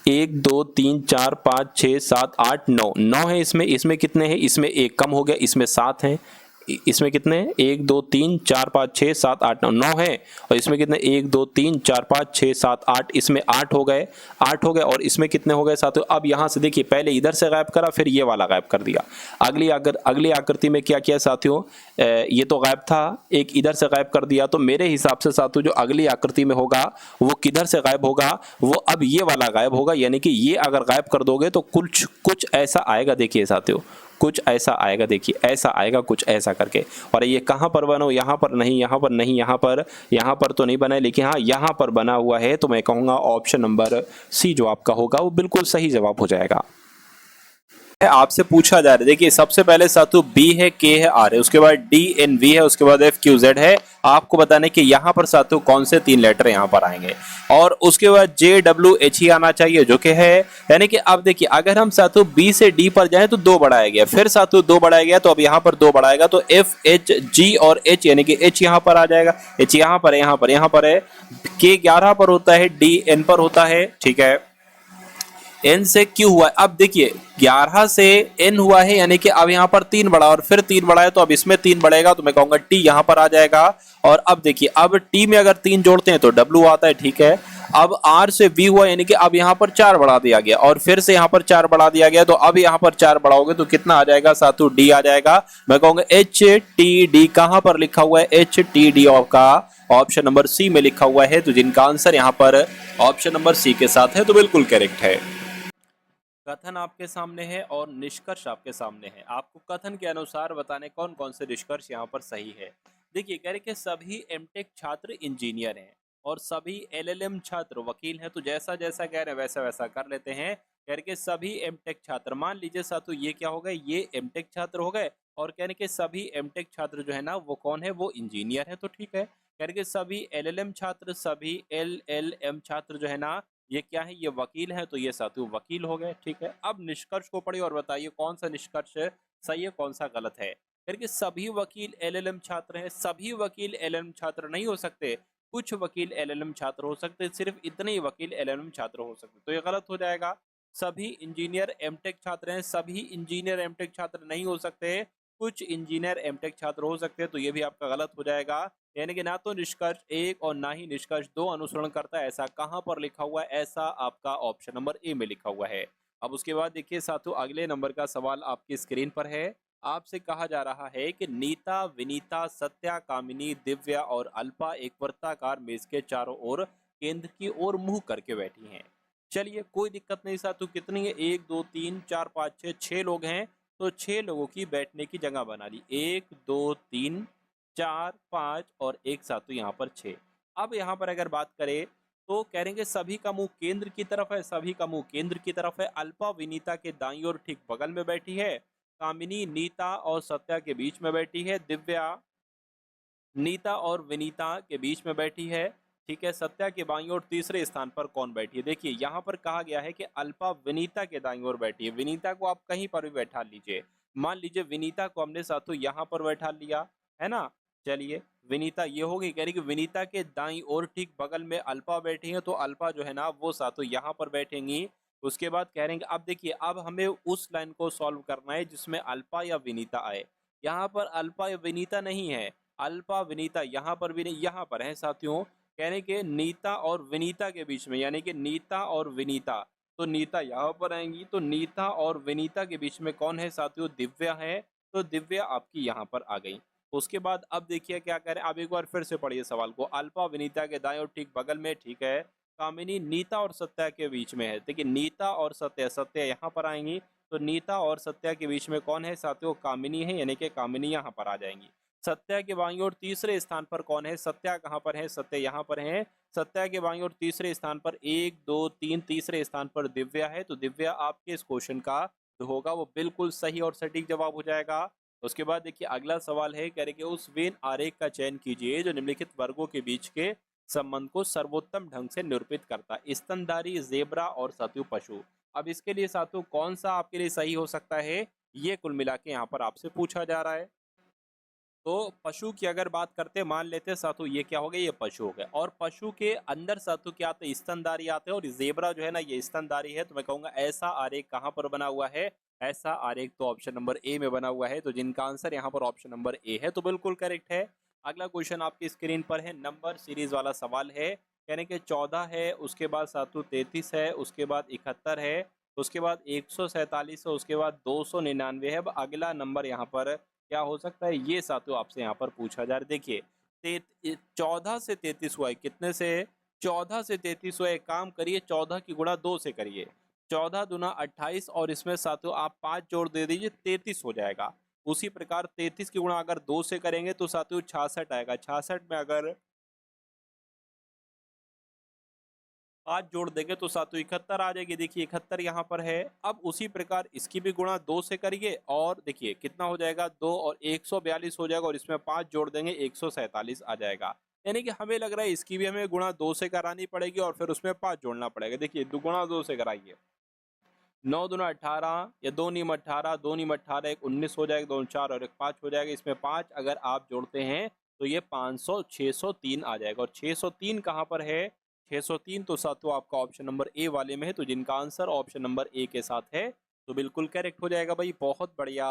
1 2 3 4 5 6 7 8 9 9 है इसमें। इसमें कितने हैं? इसमें एक कम हो गया, इसमें 7 हैं। इसमें कितने हैं? 1 2 3 4 5 6 7 8 9 9 है। और इसमें कितने? 1 2 3 4 5 6 7 8, इसमें 8 हो गए, 8 हो गए। और इसमें कितने हो गए साथियों? अब यहाँ से देखिए, पहले इधर से गायब करा, फिर ये वाला गायब कर दिया। अगली आकृति में क्या किया साथियों? ये तो गायब था, एक इधर से गायब कर दिया। तो मेरे हिसाब से साथियों जो अगली आकृति में होगा वो किधर से गायब होगा? वो अब ये वाला गायब होगा। यानी कि ये अगर गायब कर दोगे तो कुछ ऐसा आएगा। देखिए साथियों, कुछ ऐसा आएगा। देखिए ऐसा आएगा, कुछ ऐसा करके। और ये कहां पर बना हो? यहां पर नहीं, यहां पर नहीं, यहां पर तो नहीं बना है, लेकिन हाँ यहां पर बना हुआ है। तो मैं कहूंगा ऑप्शन नंबर सी जो आपका होगा वो बिल्कुल सही जवाब हो जाएगा। आपसे पूछा जा रहा है, देखिए सबसे पहले साथियों बी है, के है, आर है, उसके बाद डी एन वी है, उसके बाद एफ क्यू जेड है। आपको बताने कि यहाँ पर साथियों कौन से 3 लेटर यहाँ पर आएंगे। और उसके बाद जे डब्ल्यू एच ही आना चाहिए जो कि है। यानी कि अब देखिए अगर हम साथियों बी से डी पर जाएं तो 2 बढ़ाया गया, फिर साथियों 2 बढ़ाया गया, तो अब यहाँ पर 2 बढ़ाएगा तो एफ एच जी और एच, यानी कि एच यहाँ पर आ जाएगा, एच यहाँ पर है, यहाँ पर है। के 11 पर होता है, डी एन पर होता है, ठीक है। एन से क्यू हुआ है। अब देखिए 11 से एन हुआ है, यानी कि अब यहाँ पर 3 बढ़ा और फिर 3 बढ़ा है, तो अब इसमें 3 बढ़ेगा, तो मैं कहूंगा टी यहाँ पर आ जाएगा। और अब देखिए अब टी में अगर 3 जोड़ते हैं तो डब्ल्यू आता है, ठीक है। अब आर से वी हुआ, यानी कि अब यहाँ पर 4 बढ़ा दिया गया और फिर से यहाँ पर 4 बढ़ा दिया गया, तो अब यहाँ पर 4 बढ़ाओगे तो कितना आ जाएगा साथियों? डी आ जाएगा। मैं कहूंगा एच टी डी। कहां पर लिखा हुआ है? एच टी डी का ऑप्शन नंबर सी में लिखा हुआ है। तो जिनका आंसर यहाँ पर ऑप्शन नंबर सी के साथ है तो बिल्कुल करेक्ट है। कथन आपके सामने है और निष्कर्ष आपके सामने है। आपको कथन के अनुसार बताने कौन कौन से निष्कर्ष यहाँ पर सही है। देखिए कह रहे कि सभी एमटेक छात्र इंजीनियर हैं और सभी एलएलएम छात्र वकील हैं। तो जैसा जैसा कह रहे हैं वैसा वैसा कर लेते हैं। कह रहे कि सभी एमटेक छात्र, मान लीजिए साथियों ये क्या हो गए? ये एमटेक छात्र हो गए। और कह रहे कि सभी एमटेक छात्र जो है ना वो कौन है? वो इंजीनियर है, तो ठीक है। कह रहे कि सभी एलएलएम छात्र, सभी एलएलएम छात्र जो है ना ये क्या है? ये वकील है, तो ये साथियों वकील हो गए, ठीक है। अब निष्कर्ष को पढ़िए और बताइए कौन सा निष्कर्ष सही है, कौन सा गलत है। करके सभी वकील एलएलएम छात्र हैं, सभी वकील एलएलएम छात्र नहीं हो सकते, कुछ वकील एलएलएम छात्र हो सकते, सिर्फ इतने ही वकील एलएलएम छात्र हो सकते, तो ये गलत हो जाएगा। सभी इंजीनियर एमटेक छात्र हैं, सभी इंजीनियर एमटेक छात्र नहीं हो सकते, कुछ इंजीनियर एमटेक छात्र हो सकते हैं, तो ये भी आपका गलत हो जाएगा। यानी कि ना तो निष्कर्ष 1 और ना ही निष्कर्ष 2 अनुसरण करता है। ऐसा कहां पर लिखा हुआ है? ऐसा आपका ऑप्शन नंबर ए में लिखा हुआ है। अब उसके बाद देखिए साथियों अगले नंबर का सवाल आपकी स्क्रीन पर है। आपसे कहा जा रहा है कि नीता, विनीता, सत्या, कामिनी, दिव्या और अल्पा एक वृत्ताकार मेज के चारों ओर केंद्र की ओर मुंह करके बैठी हैं। चलिए कोई दिक्कत नहीं साथियों, कितनी है? 1 2 3 4 5 6, 6 लोग हैं, तो 6 लोगों की बैठने की जगह बना ली। 1 2 3 4 5 और एक साथियों यहाँ पर 6। अब यहाँ पर अगर बात करें तो कहेंगे सभी का मुंह केंद्र की तरफ है, सभी का मुंह केंद्र की तरफ है। अल्पा विनीता के दाईं ओर ठीक बगल में बैठी है, कामिनी नीता और सत्या के बीच में बैठी है, दिव्या नीता और विनीता के बीच में बैठी है, ठीक है। सत्या के बाईं ओर तीसरे स्थान पर कौन बैठी है? देखिए यहाँ पर कहा गया है कि अल्पा विनीता के दाईं ओर बैठी है। विनीता को आप कहीं पर भी बैठा लीजिए, मान लीजिए विनीता को हमने साथियों यहाँ पर बैठा लिया है ना। चलिए विनीता ये होगी, कह रही कि विनीता के दाईं ओर ठीक बगल में अल्पा बैठी है, तो अल्पा जो है ना वो साथियों यहाँ पर बैठेंगी। उसके बाद कह रहे हैं अब देखिए अब हमें उस लाइन को सॉल्व करना है जिसमें अल्पा या विनीता आए। यहाँ पर अल्पा या विनीता नहीं है, अल्पा विनीता यहाँ पर भी नहीं, यहाँ पर है साथियों। कहने के नीता और विनीता के बीच में, यानी कि नीता और विनीता, तो नीता यहाँ पर आएंगी, तो नीता और विनीता के बीच में कौन है साथियों? दिव्या है, तो दिव्या आपकी यहाँ पर आ गई। उसके बाद अब देखिए क्या करें, अब एक बार फिर से पढ़िए सवाल को। अल्पा विनीता के दाएं और ठीक बगल में, ठीक है। कामिनी नीता और सत्या के बीच में है, देखिए नीता और सत्या, सत्या यहाँ पर आएंगी, तो नीता और सत्या के बीच में कौन है साथियों? कामिनी है, यानी कि कामिनी यहाँ पर आ जाएंगी। सत्या के बाईं ओर तीसरे स्थान पर कौन है? सत्या कहाँ पर है? सत्या यहाँ पर है। सत्या के बाईं ओर तीसरे स्थान पर 1 2 3 तीसरे स्थान पर दिव्या है, तो दिव्या आपके इस क्वेश्चन का जो होगा वो बिल्कुल सही और सटीक जवाब हो जाएगा। उसके बाद देखिए अगला सवाल है, कह रहे कि उस वेन आरेख का चयन कीजिए जो निम्नलिखित वर्गों के बीच के संबंध को सर्वोत्तम ढंग से निरूपित करता है। स्तनधारी, जेब्रा और साथियों पशु। अब इसके लिए साथियों कौन सा आपके लिए सही हो सकता है, ये कुल मिला के यहाँ पर आपसे पूछा जा रहा है। तो पशु की अगर बात करते हैं, मान लेते हैं साथियों ये क्या हो गया, ये पशु हो गया, और पशु के अंदर साथियों क्या आते हैं, स्तनधारी आते हैं, और जेब्रा जो है ना ये स्तनधारी है। तो मैं कहूंगा ऐसा आरेख कहाँ पर बना हुआ है, ऐसा आरेख तो ऑप्शन नंबर ए में बना हुआ है। तो जिनका आंसर यहाँ पर ऑप्शन नंबर ए है तो बिल्कुल करेक्ट है। अगला क्वेश्चन आपकी स्क्रीन पर है, नंबर सीरीज वाला सवाल है, यानी कि 14 है, उसके बाद सातु 33 है, उसके बाद 71 है, उसके बाद 147 है, उसके बाद 299 है। अब अगला नंबर यहाँ पर क्या हो सकता है, ये सातु आपसे यहाँ पर पूछा जा रहा है। देखिए 14 से 33 हुआ है, कितने से, 14 से 33 हुआ है। एक काम करिए 14 की गुणा 2 से करिए, 14 दूना 28, और इसमें सातु आप 5 जोड़ दे दीजिए, 33 हो जाएगा। उसी प्रकार 33 की गुणा अगर 2 से करेंगे तो साथियों 66 आएगा। 66 में अगर 5 जोड़ देंगे तो सातों 71 आ जाएगी। देखिए 71 यहाँ पर है। अब उसी प्रकार इसकी भी गुणा 2 से करिए, और देखिए कितना हो जाएगा, 2 और 142 हो जाएगा, और इसमें 5 जोड़ देंगे 147 आ जाएगा। यानी कि हमें लग रहा है इसकी भी हमें गुणा 2 से करानी पड़ेगी और फिर उसमें 5 जोड़ना पड़ेगा। देखिए गुणा 2 से कराइए, 9 दूना 18, या 2 नीम 18, 2 नीम 18, एक 19 हो जाएगा, 2 4 और एक 5 हो जाएगा। इसमें 5 अगर आप जोड़ते हैं तो ये 500 603 आ जाएगा। और 603 कहाँ पर है, 603 तो साथियों आपका ऑप्शन नंबर ए वाले में है। तो जिनका आंसर ऑप्शन नंबर ए के साथ है तो बिल्कुल करेक्ट हो जाएगा भाई, बहुत बढ़िया,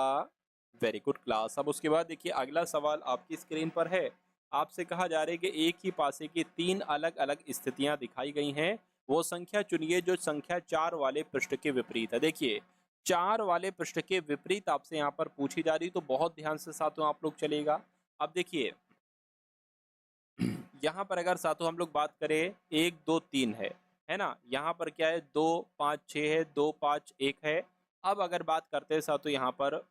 वेरी गुड क्लास। अब उसके बाद देखिए अगला सवाल आपकी स्क्रीन पर है, आपसे कहा जा रहा है कि एक ही पासे की 3 अलग अलग स्थितियां दिखाई गई हैं, वो संख्या चुनिए जो संख्या 4 वाले पृष्ठ के विपरीत है। देखिए 4 वाले पृष्ठ के विपरीत आपसे यहाँ पर पूछी जा रही, तो बहुत ध्यान से साथियों आप लोग चलेगा। अब देखिए यहाँ पर अगर साथियों हम लोग बात करें 1 2 3 है ना, यहाँ पर क्या है 2 5 6 है, 2 5 1 है। अब अगर बात करते हैं साथियों यहाँ पर,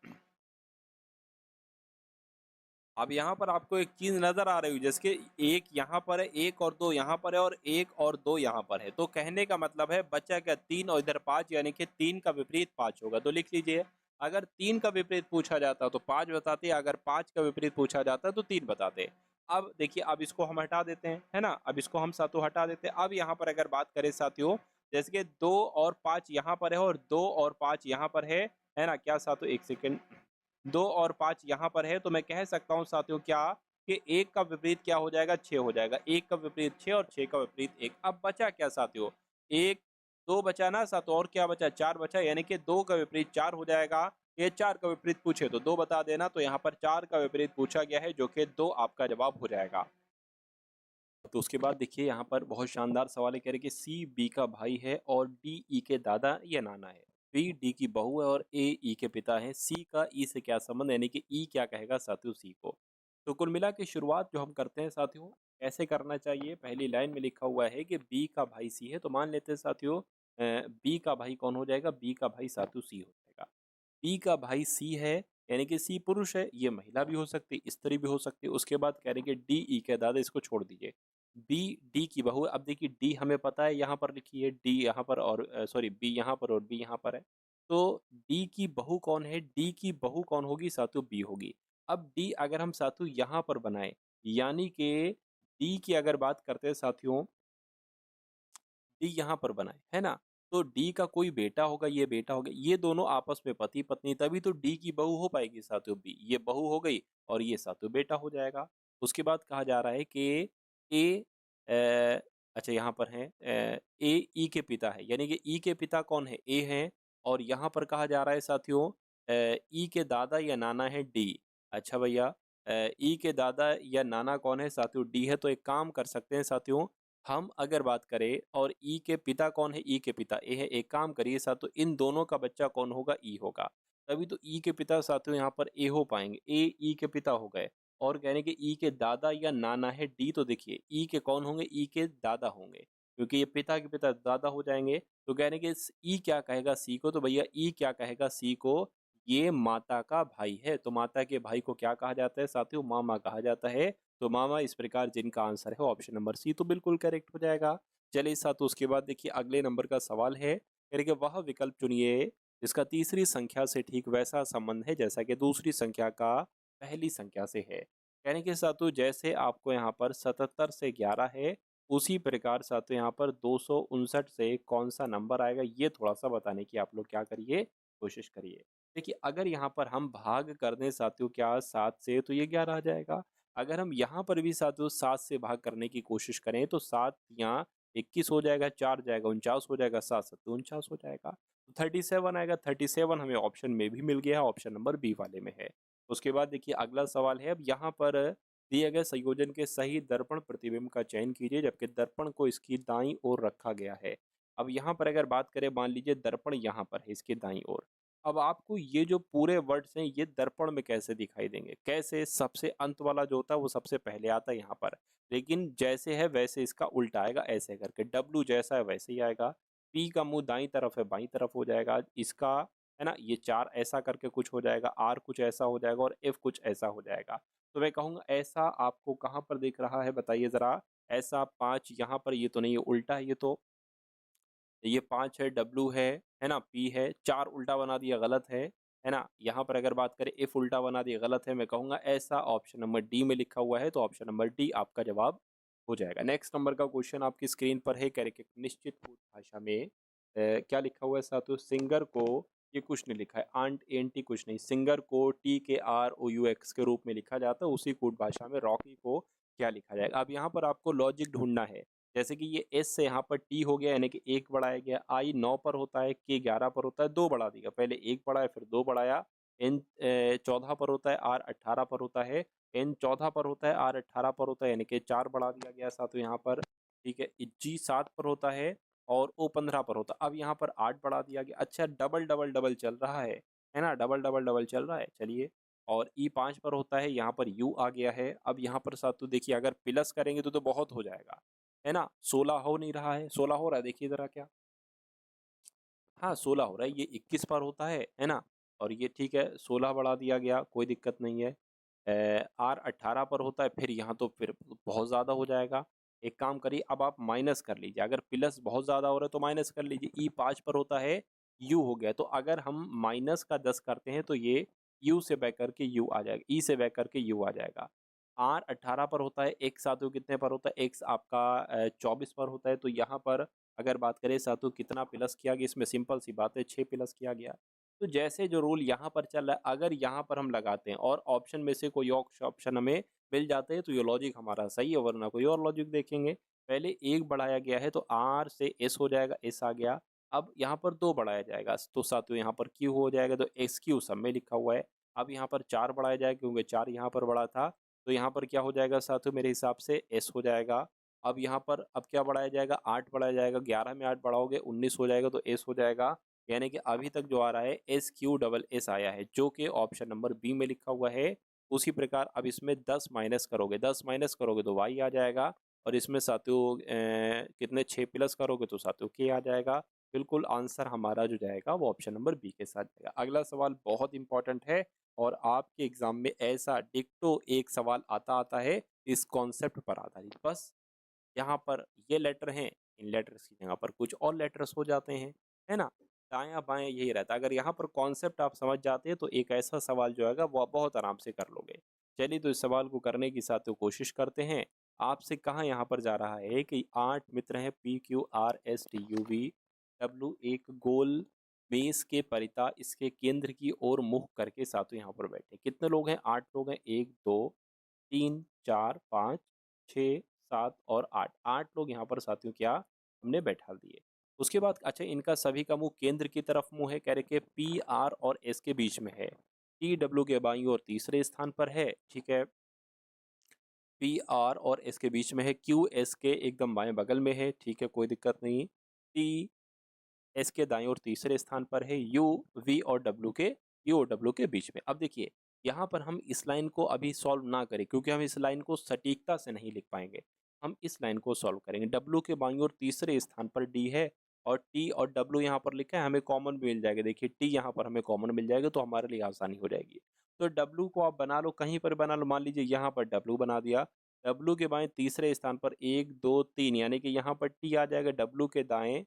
अब यहाँ पर आपको एक चीज नजर आ रही है, जैसे कि एक यहाँ पर है, एक और दो यहाँ पर है, और एक और दो यहाँ पर है। तो कहने का मतलब है बचा क्या, 3 और इधर 5, यानी कि 3 का विपरीत 5 होगा। तो लिख लीजिए, अगर 3 का विपरीत पूछा जाता तो 5 बताते, अगर 5 का विपरीत पूछा जाता तो 3 बताते। अब देखिए अब इसको हम हटा देते हैं, है ना, अब इसको हम साथियों हटा देते हैं। अब यहाँ पर अगर बात करें साथियों, जैसे कि 2 और 5 यहाँ पर है, और 2 और 5 यहाँ पर है ना, क्या साथियों, एक सेकेंड, 2 और 5 यहाँ पर है, तो मैं कह सकता हूँ साथियों क्या, कि 1 का विपरीत क्या हो जाएगा, 6 हो जाएगा। 1 का विपरीत 6 और 6 का विपरीत 1। अब बचा क्या साथियों, 1 2 बचा ना साथियों, और क्या बचा, 4 बचा, यानी कि 2 का विपरीत 4 हो जाएगा। ये 4 का विपरीत पूछे तो 2 बता देना, तो यहाँ पर 4 का विपरीत पूछा गया है, जो कि 2 आपका जवाब हो जाएगा। तो उसके बाद देखिए यहाँ पर बहुत शानदार सवाल है, कह रहे कि सी बी का भाई है और डी ई के दादा या नाना है, बी डी की बहू है और ए ई के पिता है, सी का ई से क्या संबंध, यानी कि ई क्या कहेगा साथियों सी को। तो कुल मिला के शुरुआत जो हम करते हैं साथियों, कैसे करना चाहिए, पहली लाइन में लिखा हुआ है कि बी का भाई सी है, तो मान लेते हैं साथियों बी का भाई कौन हो जाएगा, बी का भाई साथियों सी हो जाएगा। बी का भाई सी है, यानी कि सी पुरुष है, ये महिला भी हो सकती है, स्त्री भी हो सकती है। उसके बाद कह रहे हैं कि डी ई के दादा, इसको छोड़ दीजिए, बी डी की बहू है। अब देखिए डी हमें पता है, यहाँ पर लिखी है डी यहाँ पर, और सॉरी बी यहाँ पर और बी यहाँ पर है। तो डी की बहू कौन है, डी की बहू कौन होगी सातु, बी होगी। अब डी अगर हम सातु यहाँ पर बनाए, यानी कि डी की अगर बात करते हैं साथियों, डी यहाँ पर बनाए, है ना, तो डी का कोई बेटा होगा, ये बेटा होगा, ये दोनों आपस में पति पत्नी, तभी तो डी की बहू हो पाएगी साथियों बी, ये बहू हो गई और ये साथियों बेटा हो जाएगा। उसके बाद कहा जा रहा है कि ए अच्छा यहाँ पर है ए ई के पिता है, यानी कि ई के पिता कौन है, ए है, और यहाँ पर कहा जा रहा है साथियों ई के दादा या नाना है डी। अच्छा भैया ई के दादा या नाना कौन है साथियों, डी है। तो एक काम कर सकते हैं साथियों, हम अगर बात करें और ई के पिता कौन है, ई के पिता ए है, एक काम करिए साथियों, इन दोनों का बच्चा कौन होगा, ई होगा, तभी तो ई के पिता साथियों यहाँ पर ए हो पाएंगे, ए ई के पिता हो गए। और कहने के ई के दादा या नाना है डी, तो देखिए ई के कौन होंगे, ई के दादा होंगे, क्योंकि ये पिता के पिता दादा हो जाएंगे। तो कहने के ई क्या कहेगा सी को, तो भैया ई क्या कहेगा सी को, ये माता का भाई है, तो माता के भाई को क्या कहा जाता है साथियों, मामा कहा जाता है। तो मामा, इस प्रकार जिनका आंसर है ऑप्शन नंबर सी तो बिल्कुल करेक्ट हो जाएगा। चलिए साथ उसके बाद देखिए अगले नंबर का सवाल है, यानी कि वह विकल्प चुनिए जिसका तीसरी संख्या से ठीक वैसा संबंध है जैसा कि दूसरी संख्या का पहली संख्या से है। यानी कि साथियों जैसे आपको यहाँ पर 77 से 11 है, उसी प्रकार साथियों यहाँ पर 259 से कौन सा नंबर आएगा, ये थोड़ा सा बताने की आप लोग क्या करिए, कोशिश करिए। देखिए अगर यहाँ पर हम भाग कर दें साथियों क्या 7 से तो ये 11 आ जाएगा। अगर हम यहाँ पर भी साथियों 7 से भाग करने की कोशिश करें तो 7 यहाँ 21 हो जाएगा, 4 जाएगा 49 हो जाएगा, 7 सत्ते 49 हो जाएगा। तो 37 आएगा, 37 हमें ऑप्शन में भी मिल गया है, ऑप्शन नंबर बी वाले में है। उसके बाद देखिए अगला सवाल है, अब यहाँ पर दिए गए संयोजन के सही दर्पण प्रतिबिंब का चयन कीजिए जबकि दर्पण को इसकी दाईं ओर रखा गया है। अब यहाँ पर अगर बात करें, मान लीजिए दर्पण यहाँ पर है इसकी दाईं ओर। अब आपको ये जो पूरे वर्ड्स हैं ये दर्पण में कैसे दिखाई देंगे? कैसे? सबसे अंत वाला जो होता है वो सबसे पहले आता है यहाँ पर, लेकिन जैसे है वैसे इसका उल्टा आएगा ऐसे करके, डब्लू जैसा है वैसे ही आएगा, पी का मुंह दाईं तरफ है बाईं तरफ हो जाएगा इसका, है ना? ये 4 ऐसा करके कुछ हो जाएगा, आर कुछ ऐसा हो जाएगा और एफ कुछ ऐसा हो जाएगा। तो मैं कहूँगा ऐसा आपको कहाँ पर दिख रहा है बताइए ज़रा? ऐसा 5 यहाँ पर, ये तो नहीं, ये उल्टा है, ये 5 है, डब्लू है ना? पी है, 4 उल्टा बना दिया गलत है ना? यहाँ पर अगर बात करें एफ उल्टा बना दिया गलत है, मैं कहूँगा ऐसा ऑप्शन नंबर डी में लिखा हुआ है, तो ऑप्शन नंबर डी आपका जवाब हो जाएगा। नेक्स्ट नंबर का क्वेश्चन आपकी स्क्रीन पर है, कह रहे कि निश्चित कूट भाषा में क्या लिखा हुआ है साथियों? सिंगर को, ये कुछ नहीं लिखा है, आंट एन टी कुछ नहीं, सिंगर को टी के आर ओ यू एक्स के रूप में लिखा जाता है, उसी कूट भाषा में रॉकी को क्या लिखा जाएगा? अब यहाँ पर आपको लॉजिक ढूंढना है। जैसे कि ये एस से यहाँ पर टी हो गया यानी कि 1 बढ़ाया गया, आई 9 पर होता है, के 11 पर होता है, 2 बढ़ा दिया, पहले 1 बढ़ाया फिर 2 बढ़ाया, एन 14 पर होता है, आर 18 पर होता है, एन 14 पर होता है, आर 18 पर होता है यानी कि 4 बढ़ा दिया गया साथियों यहाँ पर, ठीक है। जी 7 पर होता है और ओ 15 पर होता है, अब यहाँ पर 8 बढ़ा दिया गया। अच्छा डबल डबल डबल चल रहा है ना? डबल डबल डबल चल रहा है, चलिए। और ई 5 पर होता है, यहाँ पर यू आ गया है। अब यहाँ पर साथियों देखिए अगर प्लस करेंगे तो बहुत हो जाएगा, है ना? 16 हो नहीं रहा है, 16 हो रहा है देखिए ज़रा क्या? हाँ, 16 हो रहा है, ये 21 पर होता है ना? और ये ठीक है 16 बढ़ा दिया गया, कोई दिक्कत नहीं है। आर 18 पर होता है, फिर यहाँ तो फिर बहुत ज़्यादा हो जाएगा। एक काम करिए अब आप माइनस कर लीजिए, अगर प्लस बहुत ज़्यादा हो रहा है तो माइनस कर लीजिए। ई 5 पर होता है, यू हो गया, तो अगर हम माइनस का 10 करते हैं तो ये यू से बैक करके यू आ जाएगा, ई से बैक करके यू आ जाएगा। आर 18 पर होता है, एक्स साथियों कितने पर होता है? एक्स आपका 24 पर होता है, तो यहाँ पर अगर बात करें साथियों कितना प्लस किया गया, इसमें सिंपल सी बात है 6 प्लस किया गया। तो जैसे जो रूल यहाँ पर चल रहा है अगर यहाँ पर हम लगाते हैं और ऑप्शन में से कोई ऑप्शन हमें मिल जाते हैं तो ये लॉजिक हमारा सही है, वरना कोई और लॉजिक देखेंगे। पहले 1 बढ़ाया गया है तो आर से एस हो जाएगा, एस आ गया। अब यहाँ पर 2 बढ़ाया जाएगा तो साथियों यहाँ पर क्यू हो जाएगा, तो एक्स क्यू सब में लिखा हुआ है। अब यहाँ पर 4 बढ़ाया जाएगा क्योंकि 4 यहाँ पर बढ़ा था, तो यहाँ पर क्या हो जाएगा साथियों मेरे हिसाब से एस हो जाएगा। अब यहाँ पर अब क्या बढ़ाया जाएगा? 8 बढ़ाया जाएगा, 11 में 8 बढ़ाओगे 19 हो जाएगा, तो एस हो जाएगा। यानी कि अभी तक जो आ रहा है एस क्यू डबल एस आया है, जो कि ऑप्शन नंबर बी में लिखा हुआ है। उसी प्रकार अब इसमें 10 माइनस करोगे, 10 माइनस करोगे तो वाई आ जाएगा, और इसमें साथियों कितने 6 प्लस करोगे तो साथियों के आ जाएगा। बिल्कुल आंसर हमारा जो जाएगा वो ऑप्शन नंबर बी के साथ जाएगा। अगला सवाल बहुत इंपॉर्टेंट है और आपके एग्जाम में ऐसा डिक्टो एक सवाल आता है इस कॉन्सेप्ट पर आधारित। बस यहाँ पर ये लेटर हैं, इन लेटर्स की जगह पर कुछ और लेटर्स हो जाते हैं, है ना? दायाँ-बायाँ यही रहता है। अगर यहाँ पर कॉन्सेप्ट आप समझ जाते हैं तो एक ऐसा सवाल जो है वो बहुत आराम से कर लोगे। चलिए तो इस सवाल को करने की साथियों कोशिश करते हैं। आपसे कहाँ यहाँ पर जा रहा है कि 8 मित्र हैं P, Q, R, S, T, U, V, W एक गोल मेज़ के परिता इसके केंद्र की ओर मुँह करके साथियों यहाँ पर बैठे। कितने लोग हैं? 8 लोग हैं। 1, 2, 3, 4, 5, 6, 7 और 8, 8 लोग यहाँ पर साथियों क्या हमने बैठा दिए। उसके बाद अच्छा इनका सभी का मुँह केंद्र की तरफ मुँह है, कह रहे कि पी, आर और एस के बीच में है। टी, डब्ल्यू के बाईं ओर तीसरे स्थान पर है, ठीक है। पी, आर और एस के बीच में है। क्यू, एस के एकदम बाएं बगल में है, ठीक है, कोई दिक्कत नहीं। टी, एस के दाईं ओर तीसरे स्थान पर है। यू, वी और डब्ल्यू के बीच में। अब देखिए यहाँ पर हम इस लाइन को अभी सॉल्व ना करें क्योंकि हम इस लाइन को सटीकता से नहीं लिख पाएंगे। हम इस लाइन को सॉल्व करेंगे। डब्ल्यू के बाईं ओर तीसरे स्थान पर डी है और टी और डब्ल्यू यहाँ पर लिखा है, हमें कॉमन भी मिल जाएगा। देखिए टी यहाँ पर हमें कॉमन मिल जाएगा तो हमारे लिए आसानी हो जाएगी। तो डब्ल्यू को आप बना लो, कहीं पर बना लो, मान लीजिए यहाँ पर डब्ल्यू बना दिया। डब्ल्यू के बाएं तीसरे स्थान पर 1, 2, 3 यानी कि यहाँ पर टी आ जाएगा। डब्ल्यू के दाएं,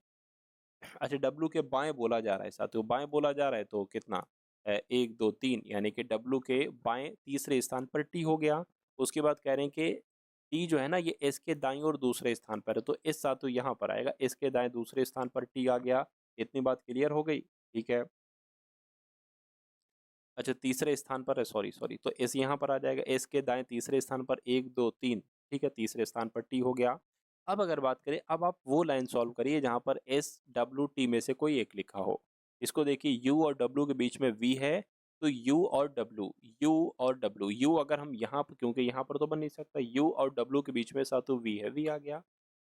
अच्छा डब्ल्यू के बाएँ बोला जा रहा है साथियों, बाएँ बोला जा रहा है तो कितना 1, 2, 3 यानी कि डब्ल्यू के बाएँ तीसरे स्थान पर टी हो गया। उसके बाद कह रहे हैं कि टी जो है ना ये एस के दाईं ओर दूसरे स्थान पर है, तो एस साथियों यहाँ पर आएगा, एस के दाएँ दूसरे स्थान पर टी आ गया। इतनी बात क्लियर हो गई? ठीक है। अच्छा तीसरे स्थान पर है, सॉरी सॉरी, तो एस यहाँ पर आ जाएगा, एस के दाएं तीसरे स्थान पर 1 2 3, ठीक है, तीसरे स्थान पर टी हो गया। अब अगर बात करें, अब आप वो लाइन सॉल्व करिए जहां पर एस डब्ल्यू टी में से कोई एक लिखा हो। इसको देखिए, यू और डब्ल्यू के बीच में वी है, तो यू और डब्ल्यू, यू और डब्ल्यू, यू अगर हम यहाँ पर, क्योंकि यहाँ पर तो बन नहीं सकता, यू और डब्ल्यू के बीच में सातु वी है, वी आ गया।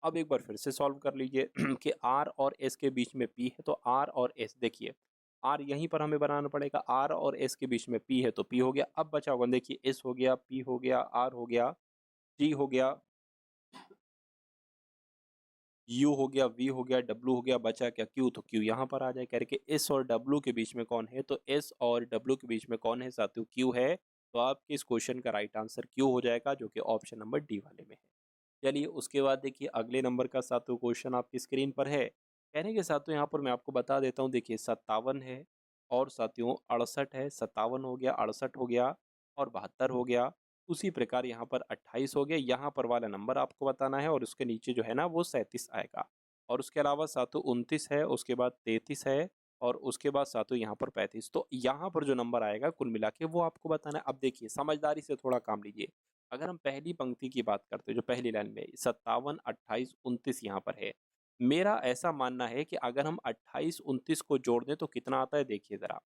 अब एक बार फिर से सॉल्व कर लीजिए कि आर और एस के बीच में पी है, तो आर और एस, देखिए आर यहीं पर हमें बनाना पड़ेगा, आर और एस के बीच में पी है तो पी हो गया। अब बचा होगा, देखिए एस हो गया, पी हो गया, आर हो गया, टी हो गया, यू हो गया, वी हो गया, डब्ल्यू हो गया, बचा क्या, क्यू, तो क्यू यहाँ पर आ जाए। कह रहे कि एस और डब्ल्यू के बीच में कौन है, तो एस और डब्ल्यू के बीच में कौन है साथियों, क्यू है। तो आपके इस क्वेश्चन का राइट आंसर क्यू हो जाएगा, जो कि ऑप्शन नंबर डी वाले में है। चलिए उसके बाद देखिए अगले नंबर का साथियों क्वेश्चन आपकी स्क्रीन पर है। कहने के साथियों यहाँ पर मैं आपको बता देता हूँ, देखिए 57 है और साथियों 68 है, 57 हो गया, 68 हो गया और 72 हो गया। उसी प्रकार यहाँ पर 28 हो गया, यहाँ पर वाला नंबर आपको बताना है और उसके नीचे जो है ना वो 37 आएगा। और उसके अलावा सातों 29 है, उसके बाद 33 है और उसके बाद सातों यहाँ पर 35। तो यहाँ पर जो नंबर आएगा कुल मिला के वो आपको बताना है। अब देखिए समझदारी से थोड़ा काम लीजिए। अगर हम पहली पंक्ति की बात करते हैं, जो पहली लाइन में 57, 28, 29 यहाँ पर है, मेरा ऐसा मानना है कि अगर हम 28, 29 को जोड़ दें तो कितना आता है, देखिए जरा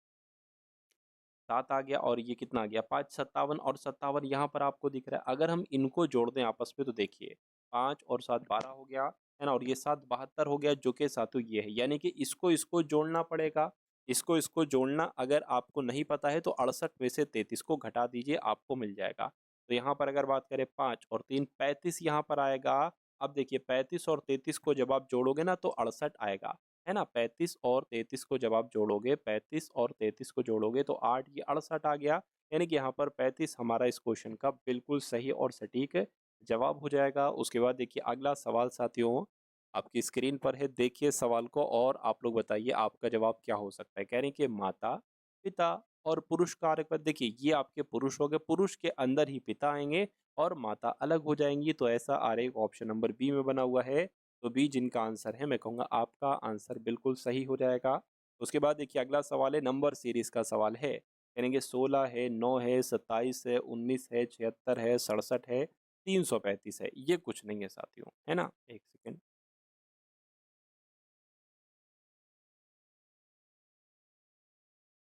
7 आ गया और ये कितना आ गया 5, 57 और 57 यहाँ पर आपको दिख रहा है। अगर हम इनको जोड़ दें आपस में तो देखिए 5 और 7 12 हो गया, है ना, और ये 7 72 हो गया, जो कि सातों ये है, यानी कि इसको इसको जोड़ना पड़ेगा। इसको इसको जोड़ना अगर आपको नहीं पता है तो 68 में से 33 को घटा दीजिए, आपको मिल जाएगा। तो यहाँ पर अगर बात करें 5 और 3 35 यहाँ पर आएगा। अब देखिए 35 और 33 को जब आप जोड़ोगे ना तो 68 आएगा, है ना। 35 और 33 को जब आप जोड़ोगे, 35 और 33 को जोड़ोगे तो 8 ये 68 आ गया। यानी कि यहाँ पर 35 हमारा इस क्वेश्चन का बिल्कुल सही और सटीक जवाब हो जाएगा। उसके बाद देखिए अगला सवाल साथियों आपकी स्क्रीन पर है, देखिए सवाल को और आप लोग बताइए आपका जवाब क्या हो सकता है। कह रहे हैं कि माता, पिता और पुरुष कारक पद, देखिए ये आपके पुरुष हो गए, पुरुष के अंदर ही पिता आएंगे और माता अलग हो जाएंगी, तो ऐसा आरेख ऑप्शन नंबर बी में बना हुआ है। तो बी जिनका आंसर है, मैं कहूँगा आपका आंसर बिल्कुल सही हो जाएगा। उसके बाद देखिए अगला सवाल है, नंबर सीरीज का सवाल है। कहेंगे 16 है, 9 है, 27 है, 19 है, 76 है, 67 है, 335 है, ये कुछ नहीं है साथियों, है ना। एक सेकेंड,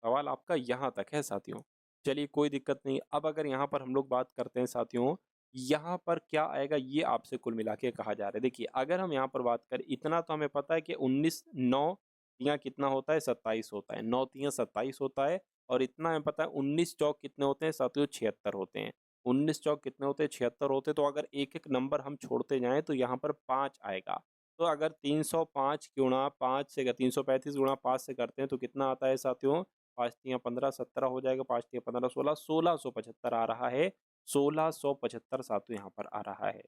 सवाल आपका यहाँ तक है साथियों। चलिए कोई दिक्कत नहीं। अब अगर यहाँ पर हम लोग बात करते हैं साथियों, यहाँ पर क्या आएगा ये आपसे कुल मिला के कहा जा रहा है। देखिए अगर हम यहाँ पर बात करें, इतना तो हमें पता है कि 19 9 तियाँ कितना होता है, 27 होता है, 9 तियाँ 27 होता है। और इतना हमें पता है 19 चौक कितने होते हैं साथियों, 76 होते हैं। 19 चौक कितने होते हैं, 76 होते हैं। तो अगर एक एक नंबर हम छोड़ते जाएं तो यहाँ पर 5 आएगा। तो अगर 305 गुणा 5 से 335 गुणा 5 से करते हैं तो कितना आता है साथियों, 5 तियाँ 15, 17 हो जाएगा, 5 तियाँ 15, 16, 1675 आ रहा है। 1675 सातों यहाँ पर आ रहा है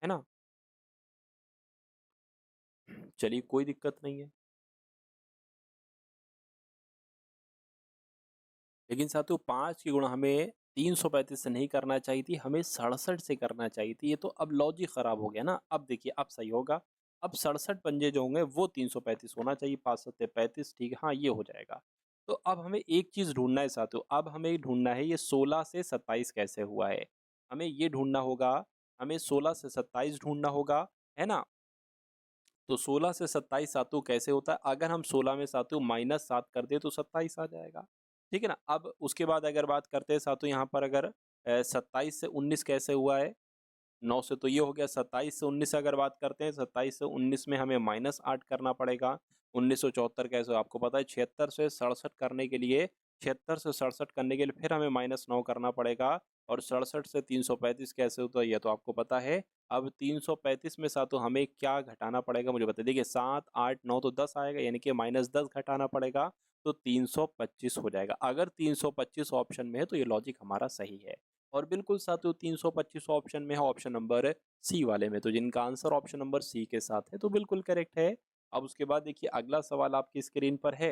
ना। चलिए कोई दिक्कत नहीं है। लेकिन साथियों 5 की गुणा हमें 335 से नहीं करना चाहिए थी, हमें 67 से करना चाहिए थी। ये तो अब लॉजिक खराब हो गया ना। अब देखिए अब सही होगा। अब 67 पंजे जो होंगे वो 335 होना चाहिए, 5 सत्ते 35, ठीक है, हाँ ये हो जाएगा। तो अब हमें एक चीज ढूंढना है साथियों, अब हमें ढूंढना है ये 16 से 27 कैसे हुआ है। हमें ये ढूंढना होगा, हमें 16 से 27 ढूंढना होगा, है ना। तो 16 से 27 सातों कैसे होता है, अगर हम 16 में सातों -7 कर दे तो 27 आ जाएगा, ठीक है ना। अब उसके बाद अगर बात करते हैं सातों यहाँ पर, अगर 27 से 19 कैसे हुआ है, 9 से तो ये हो गया, 27 से 19 अगर बात करते हैं, 27 से 19 में हमें -8 करना पड़ेगा। 1974 कैसे, आपको पता है 76 से 67 करने के लिए, 76 से 67 करने के लिए फिर हमें -9 करना पड़ेगा। और 67 से 335 कैसे होता है ये तो आपको पता है। अब 335 में सातों हमें क्या घटाना पड़ेगा मुझे बताइए। देखिए 7 8 9 तो 10 आएगा, यानी कि -10 घटाना पड़ेगा, तो 325 हो जाएगा। अगर 325 ऑप्शन में है तो ये लॉजिक हमारा सही है। और बिल्कुल साथियों 325 ऑप्शन में है, ऑप्शन नंबर सी वाले में, तो जिनका आंसर ऑप्शन नंबर सी के साथ है तो बिल्कुल करेक्ट है। अब उसके बाद देखिए अगला सवाल आपकी स्क्रीन पर है,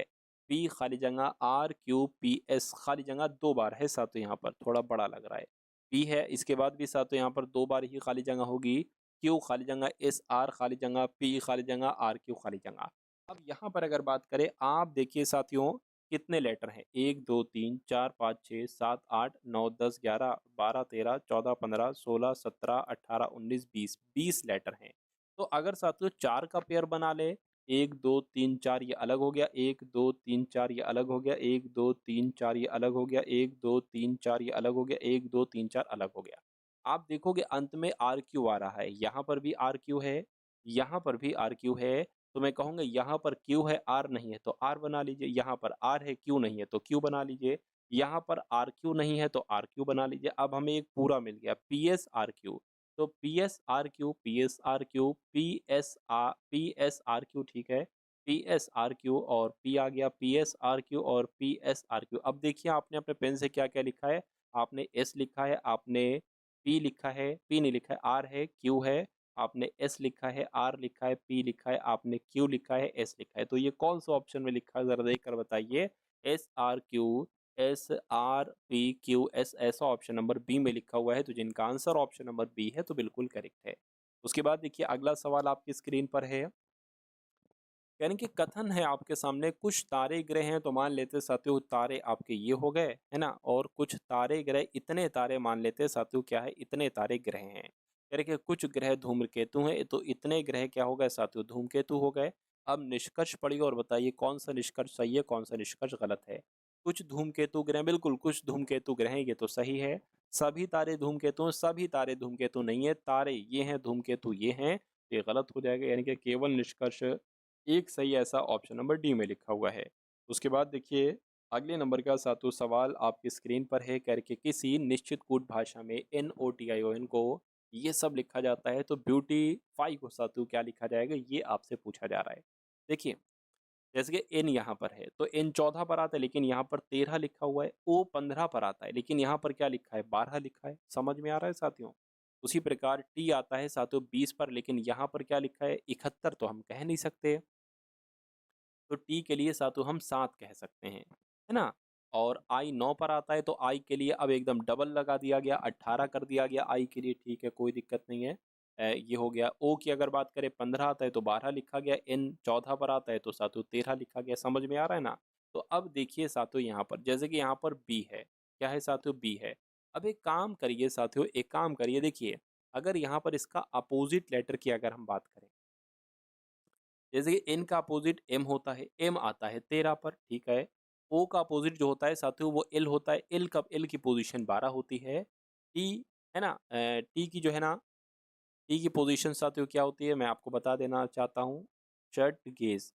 पी खाली जगह आर क्यू पी एस खाली जगह 2 बार है साथियों, यहाँ पर थोड़ा बड़ा लग रहा है। पी है, इसके बाद भी साथियों यहाँ पर 2 बार ही खाली जगह होगी। क्यू खाली जगह एस आर खाली जगह पी खाली जगह आर क्यू खाली जगह। अब यहाँ पर अगर बात करें, आप देखिए साथियों कितने लेटर हैं? 1 2 3 4 5 6 7 8 9 10 11 12 13 14 15 16 17 18 19 20 20 लेटर हैं। तो अगर साथियों 4 का पेयर बना ले, 1 2 3 4 ये अलग हो गया, 1 2 3 4 ये अलग हो गया, 1 2 3 4 ये अलग हो गया, 1 2 3 4 ये अलग हो गया, 1 2 3 4 अलग हो गया। आप देखोगे अंत में आर क्यू आ रहा है, यहाँ पर भी आर क्यू है, यहाँ पर भी आर क्यू है, तो मैं कहूँगा यहाँ पर क्यू है आर नहीं है तो आर बना लीजिए, यहाँ पर आर है क्यू नहीं है तो क्यू बना लीजिए, यहाँ पर आर क्यू नहीं है तो आर क्यू बना लीजिए। अब हमें एक पूरा मिल गया पी एस आर क्यू, तो P S R Q P S R Q P S R Q ठीक है, पी एस आर क्यू और पी आ गया पी एस आर क्यू और पी एस आर क्यू। अब देखिए आपने अपने पेन से क्या क्या लिखा है, आपने एस लिखा है, आपने पी लिखा है, पी नहीं लिखा है, आर है, क्यू है, आपने एस लिखा है, आर लिखा है, पी लिखा है, आपने क्यू लिखा है, एस लिखा है। तो ये कौन सा ऑप्शन में लिखा है जरा देख कर बताइए। S R Q S R P Q S, ऐसा ऑप्शन नंबर बी में लिखा हुआ है। तो जिनका आंसर ऑप्शन नंबर बी है तो बिल्कुल करेक्ट है। उसके बाद देखिए अगला सवाल आपकी स्क्रीन पर है, यानी कि कथन है आपके सामने, कुछ तारे ग्रह हैं तो मान लेते साथियों तारे आपके ये हो गए है ना, और कुछ तारे ग्रह, इतने तारे मान लेते साथियों क्या है, इतने तारे ग्रह हैं। यानी कि कुछ ग्रह धूमकेतु हैं तो इतने ग्रह क्या हो गए साथियों, धूमकेतु हो गए। अब निष्कर्ष पढ़िए और बताइए कौन सा निष्कर्ष सही है कौन सा निष्कर्ष गलत है। कुछ धूमकेतु ग्रह, बिल्कुल कुछ धूमकेतु ग्रह हैं, ये तो सही है। सभी तारे धूमकेतु हैं, सभी तारे धूमकेतु नहीं है, तारे ये हैं धूमकेतु ये हैं, ये गलत हो जाएगा। यानी कि केवल निष्कर्ष एक सही, ऐसा ऑप्शन नंबर डी में लिखा हुआ है। उसके बाद देखिए अगले नंबर का सातवां सवाल आपकी स्क्रीन पर है, करके किसी निश्चित कूट भाषा में NOTION को ये सब लिखा जाता है तो ब्यूटीफाई को सातु क्या लिखा जाएगा, ये आपसे पूछा जा रहा है। देखिए जैसे कि एन यहाँ पर है तो एन 14 पर आता है लेकिन यहाँ पर 13 लिखा हुआ है, ओ 15 पर आता है लेकिन यहाँ पर क्या लिखा है 12 लिखा है, समझ में आ रहा है साथियों। उसी प्रकार टी आता है साथियों 20 पर लेकिन यहाँ पर क्या लिखा है 71, तो हम कह नहीं सकते, तो टी के लिए सातु हम 7 कह सकते हैं, है ना। और आई 9 पर आता है तो आई के लिए अब एकदम डबल लगा दिया गया, 18 कर दिया गया आई के लिए, ठीक है कोई दिक्कत नहीं है। ये हो गया। ओ की अगर बात करें 15 आता है तो 12 लिखा गया, एन 14 पर आता है तो सातु 13 लिखा गया, समझ में आ रहा है ना। तो अब देखिए साथियों यहाँ पर जैसे कि यहाँ पर बी है, क्या है साथियों बी है। अब एक काम करिए साथियों, एक काम करिए, देखिए अगर यहाँ पर इसका अपोजिट लेटर की अगर हम बात करें, जैसे कि एन का अपोजिट एम होता है, एम आता है 13 पर, ठीक है। ओ का अपोजिट जो होता है साथियों वो एल होता है, एल कब, एल की पोजीशन 12 होती है। टी है ना, टी की जो है ना, टी की पोजीशन साथियों क्या होती है मैं आपको बता देना चाहता हूँ, शर्ट गेज,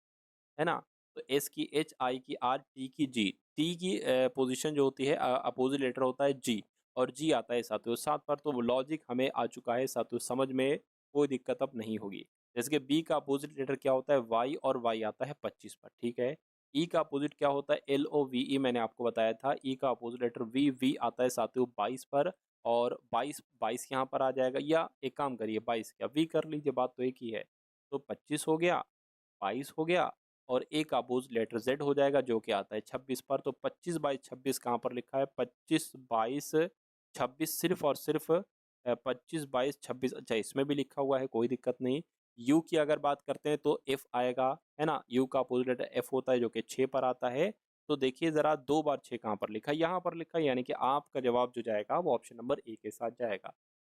है ना। तो एस की एच, आई की आर, टी की जी, टी की पोजीशन जो होती है अपोजिट लेटर होता है जी, और जी आता है साथियों 7 पर, तो लॉजिक हमें आ चुका है साथियों, समझ में कोई दिक्कत अब नहीं होगी। जैसे कि बी का अपोजिट लेटर क्या होता है वाई, और वाई आता है 25 पर, ठीक है। ई का अपोजिट क्या होता है एल ओ वी ई, मैंने आपको बताया था। ई का अपोजिट लेटर वी, वी आता है साथियों 22 पर, और 22 22 यहाँ पर आ जाएगा, या एक काम करिए 22 क्या वी कर लीजिए, बात तो एक ही है। तो 25 हो गया, 22 हो गया, और एक अपोजिट लेटर जेड हो जाएगा जो कि आता है 26 पर। तो 25 22 26 कहाँ पर लिखा है, 25 22 26 सिर्फ और सिर्फ 25 22 26, अच्छा इसमें भी लिखा हुआ है कोई दिक्कत नहीं। यू की अगर बात करते हैं तो एफ आएगा, है ना, यू का अपोजिट लेटर एफ होता है जो कि 6 पर आता है। तो देखिए जरा 2 बार 6 कहाँ पर लिखा है, यहाँ पर लिखा है, यानी कि आपका जवाब जो जाएगा वो ऑप्शन नंबर ए के साथ जाएगा।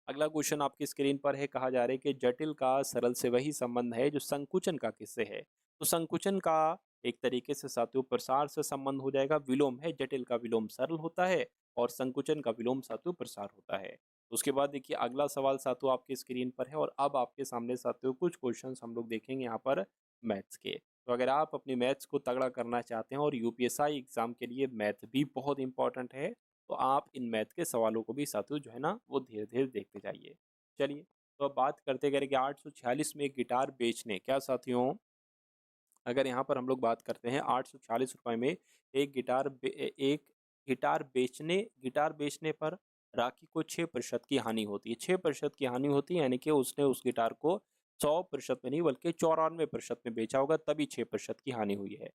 अगला क्वेश्चन आपकी स्क्रीन पर है, कहा जा रहा है कि जटिल का सरल से वही संबंध है जो संकुचन का किससे है। तो संकुचन का एक तरीके से साथियों प्रसार से संबंध हो जाएगा, विलोम है, जटिल का विलोम सरल होता है और संकुचन का विलोम साथियों प्रसार होता है। उसके बाद देखिए अगला सवाल साथियों आपकी स्क्रीन पर है, और अब आपके सामने साथियों कुछ क्वेश्चंस हम लोग देखेंगे यहाँ पर मैथ्स के। तो अगर आप अपनी मैथ्स को तगड़ा करना चाहते हैं और यूपीएसआई एग्जाम के लिए मैथ भी बहुत इंपॉर्टेंट है, तो आप इन मैथ के सवालों को भी साथियों जो है ना वो धीरे धीरे देखते जाइए। चलिए तो अब बात करते करेंगे 846 में गिटार बेचने, क्या साथियों, अगर यहाँ पर हम लोग बात करते हैं 840 रुपये में एक गिटार बेचने पर राखी को 6% की हानि होती है, 6% की हानि होती है, यानी कि उसने उस गिटार को 100% में नहीं बल्कि 94% में बेचा होगा, तभी 6% की हानि हुई है।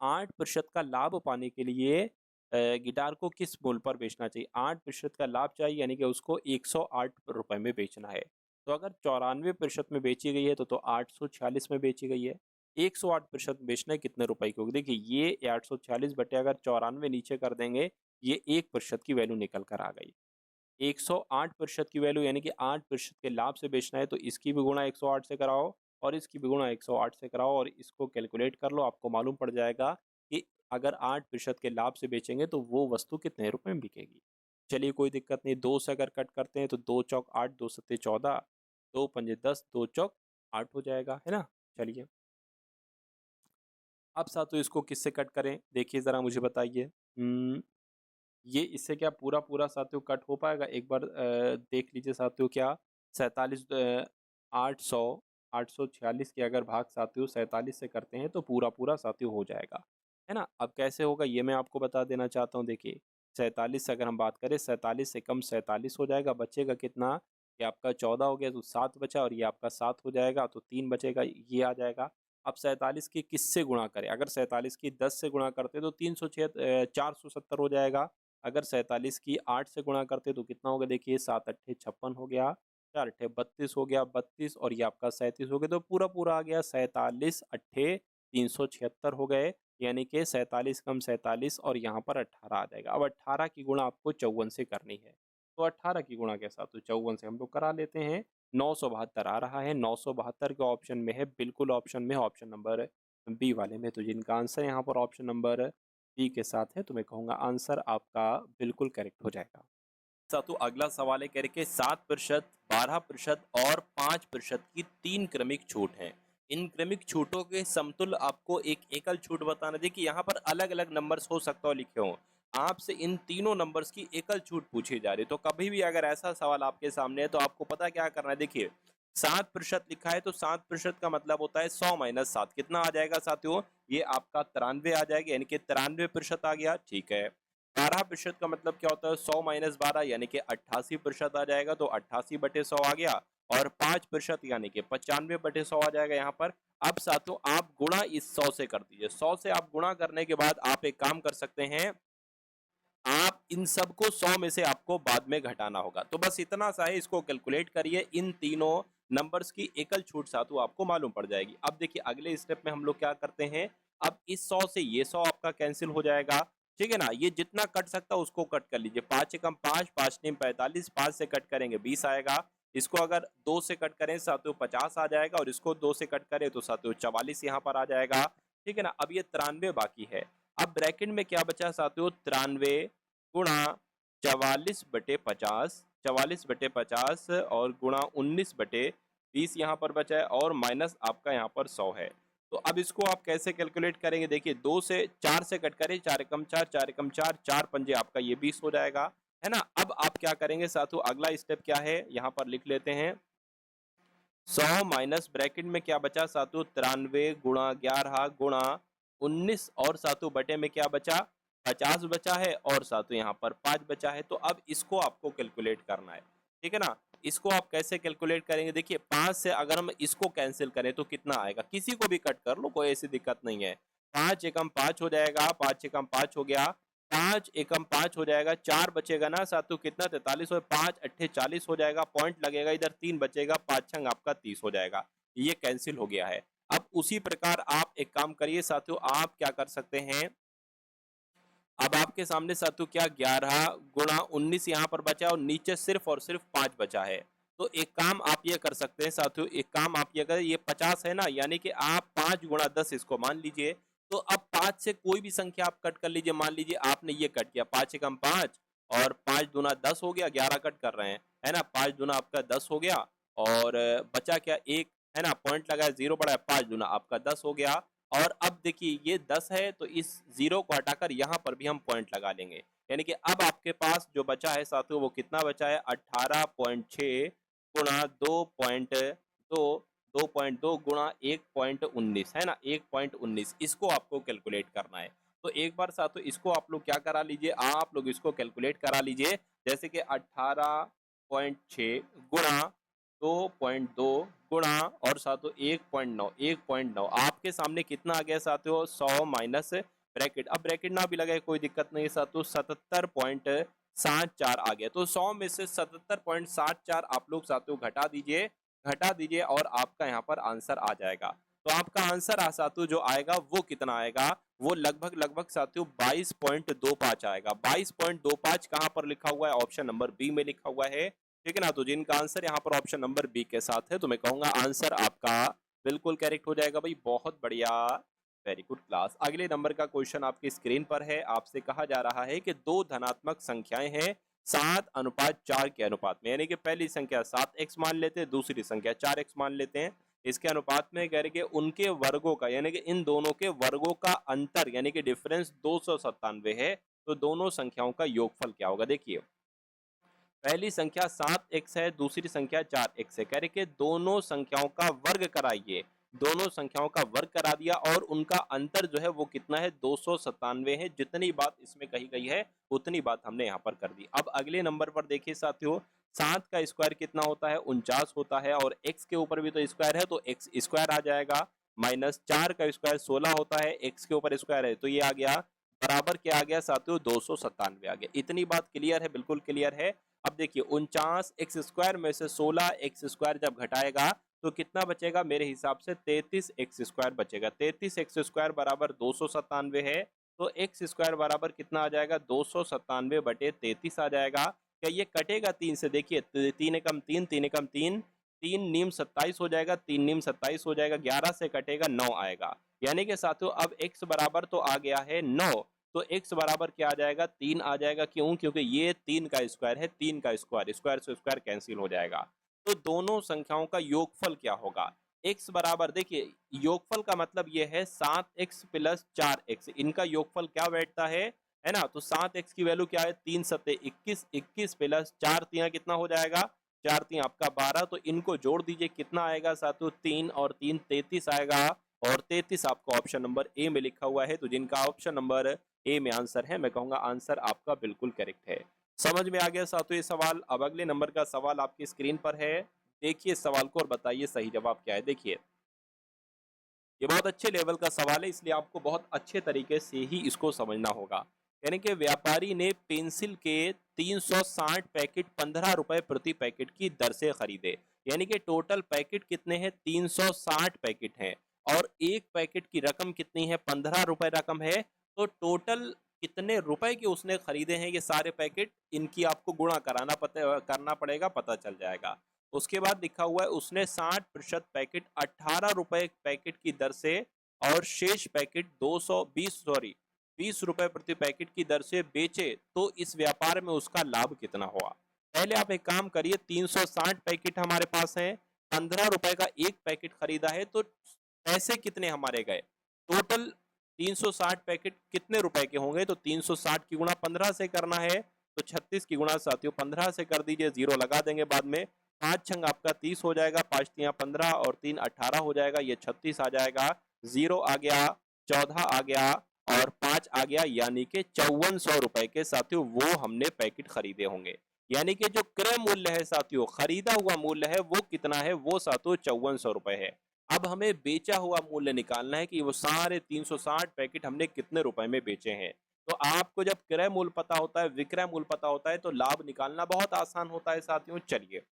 8% का लाभ पाने के लिए गिटार को किस मूल्य पर बेचना चाहिए, 8% का लाभ चाहिए यानी कि उसको 108 रुपये में बेचना है। तो अगर 94% में बेची गई है तो 846 में बेची गई है, 108% बेचना है, कितने रुपए की होगी? देखिए ये 846 बटे अगर 94 नीचे कर देंगे, ये 1% की वैल्यू निकल कर आ गई। 108% की वैल्यू यानी कि 8% के लाभ से बेचना है, तो इसकी भी गुणा 108 से कराओ और इसकी भी गुणा 108 से कराओ और इसको कैलकुलेट कर लो, आपको मालूम पड़ जाएगा कि अगर 8% के लाभ से बेचेंगे तो वो वस्तु कितने रुपए में बिकेगी। चलिए कोई दिक्कत नहीं, 2 से अगर कट करते हैं तो 2 चौक 8, 2 सत्ते 14, 2 पंजे 10, 2 चौक 8 हो जाएगा, है ना? चलिए, अब साथियों इसको किससे कट करें? देखिए ज़रा मुझे बताइए। ये इससे क्या पूरा-पूरा साथियों कट हो पाएगा? एक बार देख लीजिए साथियों, क्या 47 800 846 के अगर भाग साथियों 47 से करते हैं तो पूरा-पूरा साथियों हो जाएगा, है ना? अब कैसे होगा ये मैं आपको बता देना चाहता हूँ। देखिए 47 से अगर हम बात करें, 47 से कम 47 हो जाएगा, बचेगा कितना? ये आपका 14 हो गया तो 7 बचा और ये आपका 7 हो जाएगा तो 3 बचेगा, ये आ जाएगा। अब 47 की किससे गुणा करें? अगर 47 की 10 से गुणा करते तो 470 हो जाएगा। अगर 47 की 8 से गुणा करते तो कितना होगा? देखिए 7 अट्ठे 56 हो गया, 4 अट्ठे 32 हो गया, 32 और ये आपका 37 हो गया, तो पूरा-पूरा आ गया 47 अट्ठे 376 हो गए, यानी कि 47 कम 47 और यहाँ पर 18 आ जाएगा। अब 18 की गुणा आपको 54 से करनी है, तो 18 की गुणा के साथ तो 54 से हम लोग करा लेते हैं। 972 आ रहा है, 972 के ऑप्शन में है, बिल्कुल ऑप्शन में है, ऑप्शन नंबर बी वाले में। तो जिनका आंसर यहाँ पर ऑप्शन नंबर बी के साथ है, तो मैं कहूँगा आंसर आपका बिल्कुल करेक्ट हो जाएगा। साथियों अगला सवाल है, कह रहे कि 7%, 12% और 5% की 3 क्रमिक छूट है। इन क्रमिक छूटों के समतुल्य आपको एक एकल छूट बताना। देखिए यहाँ पर अलग-अलग नंबर्स हो सकता हो लिखे हों, आपसे इन तीनों नंबर्स की एकल छूट पूछी जा रही है। तो कभी भी अगर ऐसा सवाल आपके सामने है तो आपको पता क्या करना है। देखिए 7% लिखा है तो 7% का मतलब होता है 100 माइनस 7, कितना आ जाएगा साथियों? ये आपका 93 आ जाएगा, यानी कि 93% आ गया, ठीक है। 12% का मतलब क्या होता है? 100 माइनस 12 यानी कि 88% आ जाएगा, तो 88 बटे 100 आ गया। और 5% यानी कि 95 बटे 100 आ जाएगा यहाँ पर। अब साथियों आप गुणा इस 100 से कर दीजिए। 100 से आप गुणा करने के बाद आप एक काम कर सकते हैं, आप इन सबको 100 में से आपको बाद में घटाना होगा। तो बस इतना सा है, इसको कैलकुलेट करिए, इन तीनों नंबर्स की एकल छूट साथियों आपको मालूम पड़ जाएगी। अब देखिए अगले स्टेप में हम लोग क्या करते हैं, अब इस 100 से ये 100 आपका कैंसिल हो जाएगा, ठीक है ना? ये जितना कट सकता है उसको कट कर लीजिए। 5 एकम 5, 5 तीन 45, 5 से कट करेंगे 20 आएगा। इसको अगर 2 से कट करें साथियों 50 आ जाएगा और इसको 2 से कट करें तो साथियों 44 यहाँ पर आ जाएगा, ठीक है ना? अब ये 93 बाकी है। अब ब्रैकेट में क्या बचा साथियों? 93 गुणा 44/50, 44/50 और गुणा 19/20 यहाँ पर बचा है और माइनस आपका यहाँ पर 100 है। तो अब इसको आप कैसे कैलकुलेट करेंगे? देखिए 2 से 4 से कट करें, 4 एकम 4, 4 एकम 4, 4 पंजे आपका ये 20 हो जाएगा, है ना? अब आप क्या करेंगे साथियों, अगला स्टेप क्या है यहाँ पर लिख लेते हैं। 100 माइनस ब्रैकेट में क्या बचा साथियों? 93 गुणा 11 गुणा 19 और साथियों बटे में क्या बचा? 50 बचा है और साथियों यहाँ पर 5 बचा है। तो अब इसको आपको कैलकुलेट करना है, ठीक है ना? इसको आप कैसे कैलकुलेट करेंगे? देखिए 5 से अगर हम इसको कैंसिल करें तो कितना आएगा? किसी को भी कट कर लो, कोई ऐसी दिक्कत नहीं है। 5 एकम 5 हो जाएगा, 5 एकम 5 हो गया, 5 एकम 5 हो जाएगा, 4 बचेगा ना साथियों, कितना? 43 और 5 अट्ठे 40 हो जाएगा, पॉइंट लगेगा इधर, 3 बचेगा, 5 छंग आपका 30 हो जाएगा। ये कैंसिल हो गया है। अब उसी प्रकार आप एक काम करिए साथियों, आप क्या कर सकते हैं, अब आपके सामने साथियों क्या 11 गुणा 19 यहाँ पर बचा है और नीचे सिर्फ और सिर्फ 5 बचा है। तो एक काम आप ये कर सकते हैं साथियों, एक काम आप ये करें, ये 50 है ना, यानी कि आप 5 गुणा 10 इसको मान लीजिए। तो अब 5 से कोई भी संख्या आप कट कर लीजिए, मान लीजिए आपने ये कट किया, 5 एकम 5 और 5 दूना 10 हो गया, 11 कट कर रहे हैं, है ना? 5 दूना आपका 10 हो गया और बचा क्या? 1, है ना? पॉइंट लगाया, 0 पड़ा है, 5 दूना आपका 10 हो गया। और अब देखिए ये 10 है तो इस 0 को हटाकर यहाँ पर भी हम पॉइंट लगा लेंगे, यानी कि अब आपके पास जो बचा है साथियों वो कितना बचा है? 18.6 गुणा 2.2, 2.2 गुणा 1.19, है ना? 1.19 इसको आपको कैलकुलेट करना है। तो एक बार साथियों इसको आप लोग क्या करा लीजिए, आप लोग इसको कैलकुलेट करा लीजिए, जैसे कि 18.6 गुणा 2.2 गुणा और साथियों 1.9, 1.9 आपके सामने कितना आ गया साथियों? 100 माइनस ब्रैकेट, अब ब्रैकेट ना भी लगाए कोई दिक्कत नहीं है साथियों, 77.74 आ गया। तो 100 में से 77.74 आप लोग साथियों घटा दीजिए, घटा दीजिए और आपका यहाँ पर आंसर आ जाएगा। तो आपका आंसर साथियों जो आएगा वो कितना आएगा, वो लगभग लगभग साथियों 22.25 आएगा। 22.25 कहां पर लिखा हुआ है, ऑप्शन नंबर बी में लिखा हुआ है, ठीक है ना। तो जिनका आंसर यहाँ पर ऑप्शन नंबर बी के साथ है, तो मैं कहूंगा आंसर आपका बिल्कुल करेक्ट हो जाएगा भाई, बहुत बढ़िया, वेरी गुड क्लास। अगले नंबर का क्वेश्चन आपकी स्क्रीन पर है। आपसे कहा जा रहा है कि दो धनात्मक संख्याएं हैं 7:4 के अनुपात में, यानी कि पहली संख्या 7x मान लेते हैं, दूसरी संख्या 4x मान लेते हैं। इसके अनुपात में कह रहे कि उनके वर्गों का, यानी कि इन दोनों के वर्गों का अंतर यानी कि डिफरेंस 297 है। तो दोनों संख्याओं का योगफल क्या होगा। देखिए पहली संख्या 7x है, दूसरी संख्या 4x है। कह रहे कि दोनों संख्याओं का वर्ग कराइए, दोनों संख्याओं का वर्ग करा दिया और उनका अंतर जो है वो कितना है, 297 है। जितनी बात इसमें कही गई है उतनी बात हमने यहाँ पर कर दी। अब अगले नंबर पर देखिए साथियों, 7 का स्क्वायर कितना होता है, 49 होता है, और x के ऊपर भी तो स्क्वायर है तो x स्क्वायर आ जाएगा। माइनस 4 का स्क्वायर 16 होता है, x के ऊपर स्क्वायर है तो ये आ गया, बराबर क्या आ गया साथियों, 297 आ गया। इतनी बात क्लियर है, बिल्कुल क्लियर है। अब देखिए 49 एक्स स्क्वायर में से 16 एक्स स्क्वायर जब घटाएगा तो कितना बचेगा, मेरे हिसाब से 33 एक्स स्क्वायर बचेगा। 33 एक्स स्क्वायर बराबर 297 है, तो एक्स स्क्वायर बराबर कितना आ जाएगा, 297/33 आ जाएगा। क्या ये कटेगा 3 से, देखिए 3 एकम 3, 3 एकम 3, 3 नीम 27 हो जाएगा, 3 नीम 27 हो जाएगा, 11 से कटेगा 9 आएगा। यानी कि साथियों अब x बराबर तो आ गया है 9, तो x बराबर क्या आ जाएगा, 3 आ जाएगा। क्यों, क्योंकि ये 3 का स्क्वायर है, 3 का स्क्वायर, स्क्वायर से स्क्वायर कैंसिल हो जाएगा। तो दोनों संख्याओं का योगफल क्या होगा, x बराबर, देखिए योगफल का मतलब ये है 7x प्लस 4x, इनका योगफल क्या बैठता है ना। तो 7x की वैल्यू क्या है, 3 सत्ते 21, 21 प्लस 4 तिया कितना हो जाएगा, 4 तिया आपका 12, तो इनको जोड़ दीजिए कितना आएगा साथियों, 3 और 3 33 आएगा, और 33 आपका ऑप्शन नंबर ए में लिखा हुआ है। तो जिनका ऑप्शन नंबर ए में आंसर है, मैं कहूंगा आंसर आपका बिल्कुल करेक्ट है। समझ में आ गया साथियों ये सवाल। अब अगले नंबर का सवाल आपकी स्क्रीन पर है, देखिए सवाल को और बताइए सही जवाब क्या है। देखिए ये बहुत अच्छे लेवल का सवाल है, इसलिए आपको बहुत अच्छे तरीके से ही इसको समझना होगा। यानी कि व्यापारी ने पेंसिल के 360 पैकेट 15 रुपए प्रति पैकेट की दर से खरीदे, यानी कि टोटल पैकेट कितने हैं, 360 पैकेट हैं, और एक पैकेट की रकम कितनी है, 15 रुपए रकम है। तो टोटल कितने रुपए के उसने खरीदे हैं ये सारे पैकेट, इनकी आपको गुणा करना पड़ेगा, पता चल जाएगा। उसके बाद लिखा हुआ है उसने 60% पैकेट 18 रुपए पैकेट की दर से और शेष पैकेट 20 रुपए प्रति पैकेट की दर से बेचे, तो इस व्यापार में उसका लाभ कितना हुआ। पहले आप एक काम करिए, 360 पैकेट हमारे पास हैं, 15 रुपए का एक पैकेट खरीदा है, तो पैसे कितने हमारे गए, टोटल 360 पैकेट कितने रुपए के होंगे, तो 360 की गुणा 15 से करना है, तो 36 की गुणा साथियों 15 से कर दीजिए, जीरो लगा देंगे बाद में। 5 छंग आपका 30 हो जाएगा, 5 तिया 15 और 3 18 हो जाएगा, ये 36 आ जाएगा, जीरो आ गया, 14 आ गया और 5 आ गया, यानी कि 5400 रुपए के साथियों वो हमने पैकेट खरीदे होंगे। यानी कि जो क्रय मूल्य है साथियों, खरीदा हुआ मूल्य है वो कितना है, वो साथियों 5400 रुपए है। अब हमें बेचा हुआ मूल्य निकालना है कि वो सारे 360 पैकेट हमने कितने रुपए में बेचे हैं। तो आपको जब क्रय मूल्य पता होता है, विक्रय मूल्य पता होता है, तो लाभ निकालना बहुत आसान होता है साथियों। चलिए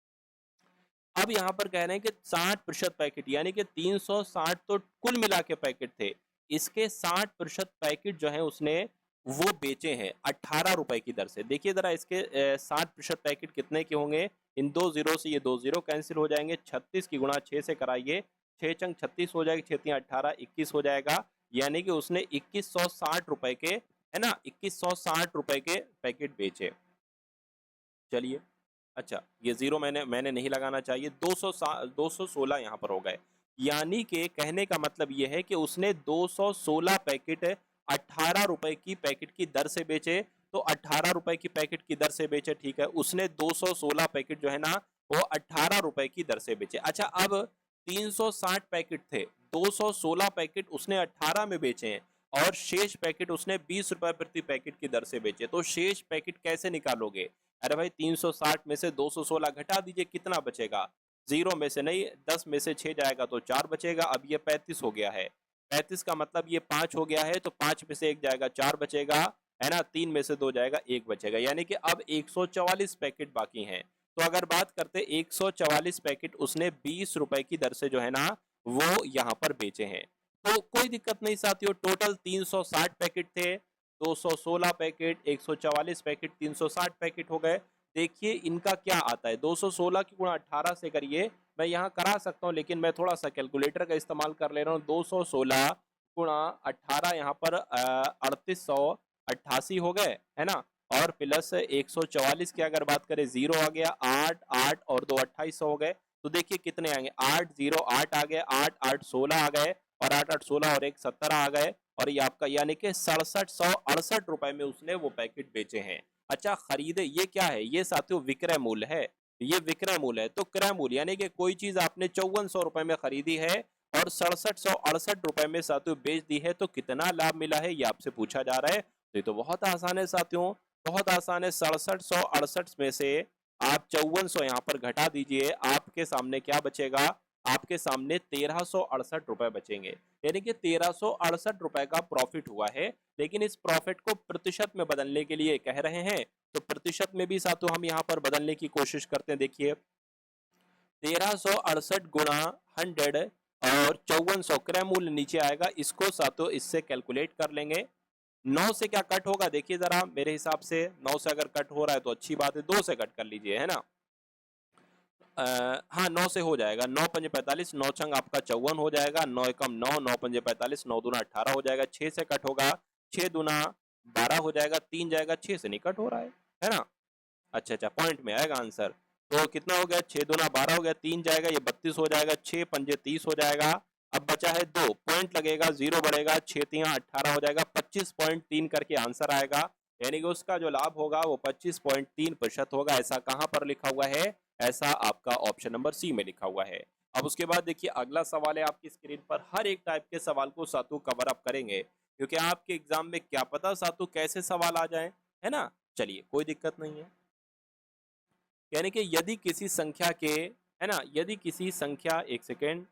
अब यहाँ पर कह रहे हैं कि 60% पैकेट, यानी कि 360 तो कुल मिला के पैकेट थे, इसके 60% पैकेट जो है उसने वो बेचे हैं 18 रुपए की दर से। देखिए जरा इसके 60% पैकेट कितने के होंगे, इन दो जीरो से ये दो जीरो कैंसिल हो जाएंगे, 36 की गुणा 6 से कराइए, 6 चंग 36 हो जाएगी, 6 18 21 हो जाएगा, यानी कि उसने 2160 रुपए के, है ना, 2160 रुपए के पैकेट बेचे। चलिए अच्छा, ये जीरो मैंने नहीं लगाना चाहिए, 216 यहाँ पर हो गए, यानी कि कहने का मतलब ये है कि उसने 216 पैकेट 18 रुपए की पैकेट की दर से बेचे। तो 18 रुपए की पैकेट की दर से बेचे, ठीक है, उसने 216 पैकेट जो है ना वो 18 रुपए की दर से बेचे। अच्छा अब 360 पैकेट थे, 216 पैकेट उसने 18 में बेचे हैं, और शेष पैकेट उसने 20 रुपए प्रति पैकेट की दर से बेचे। तो शेष पैकेट कैसे निकालोगे, अरे भाई 360 में से 216 घटा दीजिए, कितना बचेगा, जीरो में से नहीं, 10 में से 6 जाएगा तो 4 बचेगा। अब ये 35 हो गया है, 35 का मतलब ये 5 हो गया है, तो 5 में से 1 जाएगा 4 बचेगा, है ना, 3 में से 2 जाएगा 1 बचेगा, यानी कि अब 144 पैकेट बाकी हैं। तो अगर बात करते 144 पैकेट उसने 20 रुपए की दर से जो है ना वो यहाँ पर बेचे हैं। तो कोई दिक्कत नहीं साथियों, टोटल 360 पैकेट थे, 216 पैकेट, 144 पैकेट, 360 पैकेट हो गए। देखिए इनका क्या आता है, 216 की गुणा 18 से करिए, मैं यहाँ करा सकता हूँ लेकिन मैं थोड़ा सा कैलकुलेटर का इस्तेमाल कर ले रहा हूँ। 216 गुणा 18 यहाँ पर 3888 हो गए, है ना। और प्लस 144 की अगर बात करें, जीरो आ गया, 8 8 और 2 2800 हो गए। तो देखिए कितने आएंगे, 8 0 8 आ गए, 8 8 16 आ गए, और 8 8 16 और 1 17 आ गए। और ये आपका यानी कि 6768 रुपए में उसने वो पैकेट बेचे हैं। अच्छा खरीदे, ये क्या है, ये साथियों विक्रय मूल्य है, ये विक्रय मूल्य है। तो क्रय मूल्य यानी कि कोई चीज आपने 5400 रुपए में खरीदी है और 6768 रुपए में साथियों बेच दी है, तो कितना लाभ मिला है ये आपसे पूछा जा रहा है। तो ये तो बहुत आसान है साथियों, बहुत आसान है। 6768 में से आप 5400 यहाँ पर घटा दीजिए, आपके सामने क्या बचेगा, आपके सामने 1368 रुपए बचेंगे। यानी कि 1368 रुपए का प्रॉफिट हुआ है। लेकिन इस प्रॉफिट को प्रतिशत में बदलने के लिए कह रहे हैं, तो प्रतिशत में भी साथियों हम यहाँ पर बदलने की कोशिश करते हैं। देखिए 1368 गुणा 100 और 5400 क्रय मूल्य नीचे आएगा, इसको साथियों इससे कैलकुलेट कर लेंगे। 9 से क्या कट होगा, देखिए जरा मेरे हिसाब से 9 से अगर कट हो रहा है तो अच्छी बात है, 2 से कट कर लीजिए, है ना। हाँ 9 से हो जाएगा, 9 पंजे 45, 9 छंग आपका 54 हो जाएगा, 9 एकम 9, 9 पंजे 45, 9 दूना 18 हो जाएगा, 6 से कट होगा, 6 दूना 12 हो जाएगा, 3 जाएगा, 6 से नहीं कट हो रहा है ना। अच्छा अच्छा, पॉइंट में आएगा आंसर। तो कितना हो गया, 6 दूना 12 हो गया, 3 जाएगा, ये 32 हो जाएगा, 6 पंजे 30 हो जाएगा। अब बचा है 2 पॉइंट लगेगा, 0 बढ़ेगा, 6 तिया 18 हो जाएगा, 25.3 करके आंसर आएगा। यानी कि उसका जो लाभ होगा वो 25.3% होगा। ऐसा कहां पर लिखा हुआ है, ऐसा आपका ऑप्शन नंबर सी में लिखा हुआ है। अब उसके बाद देखिए अगला सवाल है आपकी स्क्रीन पर। हर एक टाइप के सवाल को सातु कवर अप करेंगे, क्योंकि आपके एग्जाम में क्या पता सातु कैसे सवाल आ जाए, है ना। चलिए कोई दिक्कत नहीं है। यानी कि यदि किसी संख्या के, है ना, यदि किसी संख्या, एक सेकेंड,